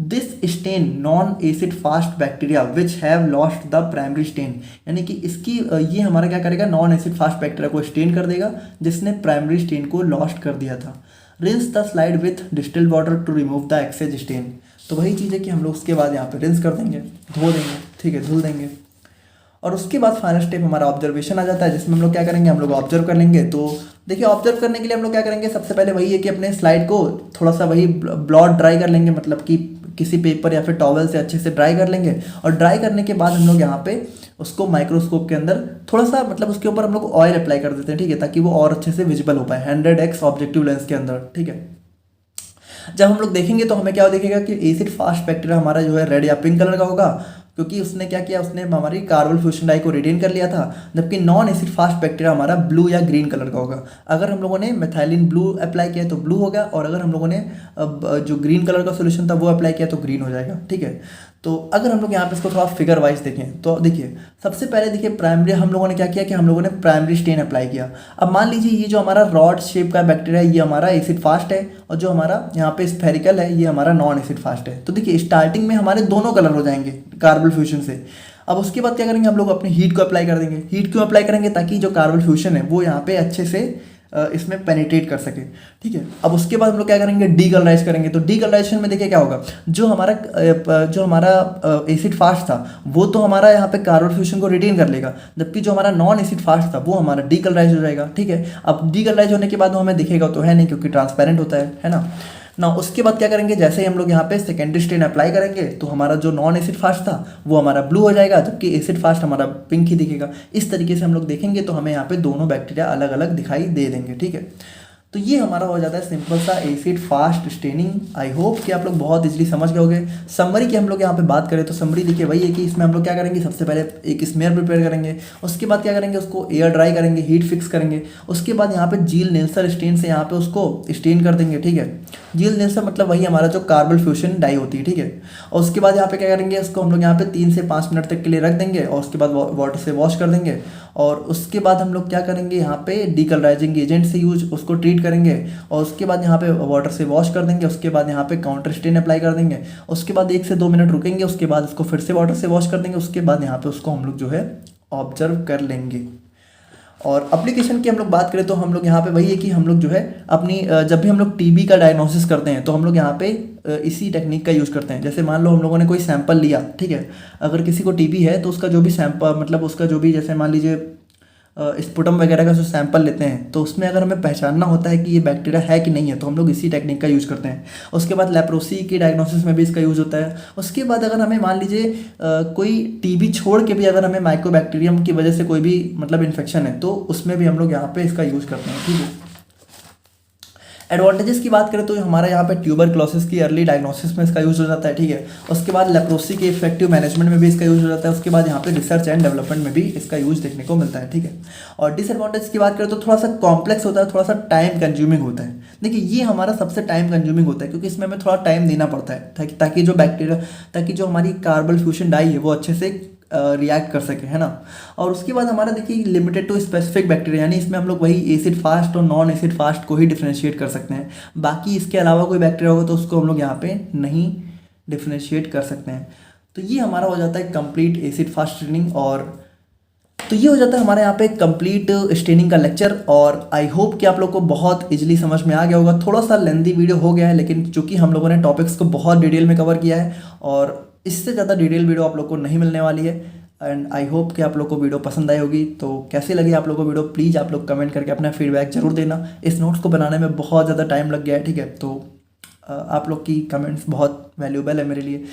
This stain non acid fast bacteria which have lost the primary stain, यानी कि इसकी ये हमारा क्या करेगा, नॉन एसिड फास्ट बैक्टीरिया को स्टेन कर देगा जिसने प्राइमरी स्टेन को लॉस्ट कर दिया था। Rinse the slide with distilled water to remove the excess stain, तो वही चीज़ है कि हम लोग उसके बाद यहाँ पे रिंस कर देंगे, धो देंगे, ठीक है, धुल देंगे। और उसके बाद फाइनल स्टेप हमारा ऑब्जर्वेशन आ जाता है, जिसमें हम लोग क्या करेंगे, हम लोग ऑब्जर्व कर लेंगे। तो देखिए ऑब्जर्व करने के लिए हम लोग क्या करेंगे, सबसे पहले वही है कि अपने स्लाइड को थोड़ा सा वही ब्लॉट ड्राई कर लेंगे, मतलब कि किसी पेपर या फिर टॉवल से अच्छे से ड्राई कर लेंगे। और ड्राई करने के बाद हम लोग यहाँ पे उसको माइक्रोस्कोप के अंदर थोड़ा सा मतलब उसके ऊपर हम लोग ऑयल अप्लाई कर देते हैं, ठीक है, ताकि वो और अच्छे से विजिबल हो पाए 100x ऑब्जेक्टिव लेंस के अंदर, ठीक है। जब हम लोग देखेंगे तो हमें क्या दिखेगा कि एसिड फास्ट बैक्टीरिया हमारा जो है रेड या पिंक कलर का होगा, क्योंकि उसने क्या किया, उसने हमारी कार्बन फ्यूजन डाई को रिटेन कर लिया था। जबकि नॉन एसिड फास्ट बैक्टीरिया हमारा ब्लू या ग्रीन कलर का होगा। अगर हम लोगों ने मेथाइलिन ब्लू अप्लाई किया तो ब्लू हो गया, और अगर हम लोगों ने जो ग्रीन कलर का सोल्यूशन था वो अप्लाई किया तो ग्रीन हो जाएगा, ठीक है। तो अगर हम लोग यहाँ पे इसको थोड़ा फिगर वाइज देखें तो देखिए सबसे पहले देखिए प्राइमरी हम लोगों ने क्या किया कि हम लोगों ने प्राइमरी स्टेन अप्लाई किया। अब मान लीजिए ये जो हमारा रॉड शेप का बैक्टीरिया है ये हमारा एसिड फास्ट है, और जो हमारा यहाँ पे स्फेरिकल है ये हमारा नॉन एसिड फास्ट है। तो देखिए स्टार्टिंग में हमारे दोनों कलर हो जाएंगे कार्बन फ्यूजन से। अब उसके बाद क्या करेंगे, हम लोग अपनी हीट को अप्लाई कर देंगे। हीट क्यों अप्लाई करेंगे? ताकि जो कार्बन फ्यूजन है वो यहाँ पे अच्छे से इसमें पेनिट्रेट कर सके, ठीक है। अब उसके बाद हम लोग क्या करेंगे, डीकलराइज करेंगे। तो डीकलराइजेशन में देखिए क्या होगा, जो हमारा एसिड फास्ट था वो तो हमारा यहाँ पे कार्बन फ्यूजन को रिटेन कर लेगा, जबकि जो हमारा नॉन एसिड फास्ट था वो हमारा डीकलराइज हो जाएगा, ठीक है। अब डीकलराइज होने के बाद वो हमें दिखेगा तो है नहीं, क्योंकि ट्रांसपेरेंट होता है ना। उसके बाद क्या करेंगे, जैसे ही हम लोग यहाँ पे सेकेंडरी स्टेन अप्लाई करेंगे तो हमारा जो नॉन एसिड फास्ट था वो हमारा ब्लू हो जाएगा, जबकि एसिड फास्ट हमारा पिंक ही दिखेगा। इस तरीके से हम लोग देखेंगे तो हमें यहाँ पे दोनों बैक्टीरिया अलग अलग दिखाई दे देंगे, ठीक है। तो ये हमारा हो जाता है सिंपल सा acid fast staining. I hope कि आप लोग बहुत इजीली समझ गए होंगे। समरी की हम लोग यहाँ पे बात करें तो समरी देखिए वही है कि इसमें हम लोग क्या करेंगे, सबसे पहले एक स्मेयर प्रिपेयर करेंगे, उसके बाद क्या करेंगे, उसको एयर ड्राई करेंगे, हीट फिक्स करेंगे। उसके बाद यहाँ पे जील नेल्सर स्टेन से यहाँ पे उसको स्टेन कर देंगे, ठीक है। जील नेल्सर मतलब वही हमारा जो कार्बन फ्यूजन डाई होती है, ठीक है। और उसके बाद यहाँ पे क्या करेंगे, उसको हम लोग यहाँ पे 3 से 5 मिनट तक के लिए रख देंगे, और उसके बाद वाटर से वॉश कर देंगे। और उसके बाद हम लोग क्या करेंगे, यहाँ पे डीकलराइजिंग एजेंट से यूज उसको ट्रीट करेंगे, और उसके बाद यहाँ पे वाटर से वॉश कर देंगे। उसके बाद यहाँ पे काउंटर स्टेन अप्लाई कर देंगे। उसके बाद 1 से 2 मिनट रुकेंगे, उसके बाद उसको फिर से वाटर से वॉश कर देंगे। उसके बाद यहाँ पे उसको हम लोग जो है ऑब्जर्व कर लेंगे। और एप्लीकेशन की हम लोग बात करें तो हम लोग यहाँ पे वही है कि हम लोग जो है अपनी जब भी हम लोग टीबी का डायग्नोसिस करते हैं तो हम लोग यहाँ पे इसी टेक्निक का यूज़ करते हैं। जैसे मान लो हम लोगों ने कोई सैंपल लिया, ठीक है, अगर किसी को टीबी है तो उसका जो भी सैंपल मतलब उसका जो भी, जैसे मान लीजिए स्पुटम वगैरह का जो सैंपल लेते हैं तो उसमें अगर हमें पहचानना होता है कि ये बैक्टीरिया है कि नहीं है तो हम लोग इसी टेक्निक का यूज़ करते हैं। उसके बाद लेप्रोसी की डायग्नोसिस में भी इसका यूज़ होता है। उसके बाद अगर हमें मान लीजिए कोई टीबी छोड़ के भी अगर हमें माइक्रोबैक्टीरियम की वजह से कोई भी मतलब इन्फेक्शन है तो उसमें भी हम लोग यहाँ पे इसका यूज़ करते हैं, ठीक है। एडवांटेजेस की बात करें तो हमारा यहाँ पे ट्यूबरक्लोसिस की अर्ली डायग्नोसिस में इसका यूज़ हो जाता है, ठीक है। उसके बाद लेप्रोसी के इफेक्टिव मैनेजमेंट में भी इसका यूज़ हो जाता है। उसके बाद यहाँ पे रिसर्च एंड डेवलपमेंट में भी इसका यूज़ देखने को मिलता है, ठीक है। और डिसएडवांटेज की बात करें तो थोड़ा सा कॉम्प्लेक्स होता है, थोड़ा सा टाइम कंज्यूमिंग होता है। देखिए ये हमारा सबसे टाइम कंज्यूमिंग होता है, क्योंकि इसमें हमें थोड़ा टाइम देना पड़ता है ताकि जो हमारी कार्बन फ्यूजन डाई है वो अच्छे से रिएक्ट कर सके, है ना। और उसके बाद हमारा देखिए लिमिटेड टू स्पेसिफिक बैक्टीरिया, यानी इसमें हम लोग वही एसिड फास्ट और नॉन एसिड फास्ट को ही डिफ्रेंशिएट कर सकते हैं। बाकी इसके अलावा कोई बैक्टीरिया होगा तो उसको हम लोग यहाँ पे नहीं डिफ्रेंशिएट कर सकते हैं। तो ये हमारा हो जाता है कंप्लीट एसिड फास्ट स्टेनिंग। और तो ये हो जाता है हमारे यहाँ पे कंप्लीट स्टेनिंग का लेक्चर। और आई होप कि आप लोग को बहुत इजीली समझ में आ गया होगा। थोड़ा सा लेंथी वीडियो हो गया है, लेकिन चूंकि हम लोगों ने टॉपिक्स को बहुत डिटेल में कवर किया है और इससे ज़्यादा डिटेल वीडियो आप लोग को नहीं मिलने वाली है। एंड आई होप कि आप लोग को वीडियो पसंद आई होगी। तो कैसी लगी आप लोग को वीडियो, प्लीज़ आप लोग कमेंट करके अपना फीडबैक जरूर देना। इस नोट्स को बनाने में बहुत ज़्यादा टाइम लग गया है, ठीक है, तो आप लोग की कमेंट्स बहुत वैल्यूबल है मेरे लिए।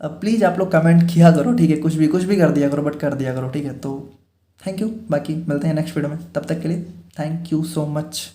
प्लीज़ आप लोग कमेंट किया करो, ठीक है, कुछ भी कर दिया करो, बट कर दिया करो, ठीक है। तो थैंक यू, बाकी मिलते हैं नेक्स्ट वीडियो में, तब तक के लिए थैंक यू सो मच।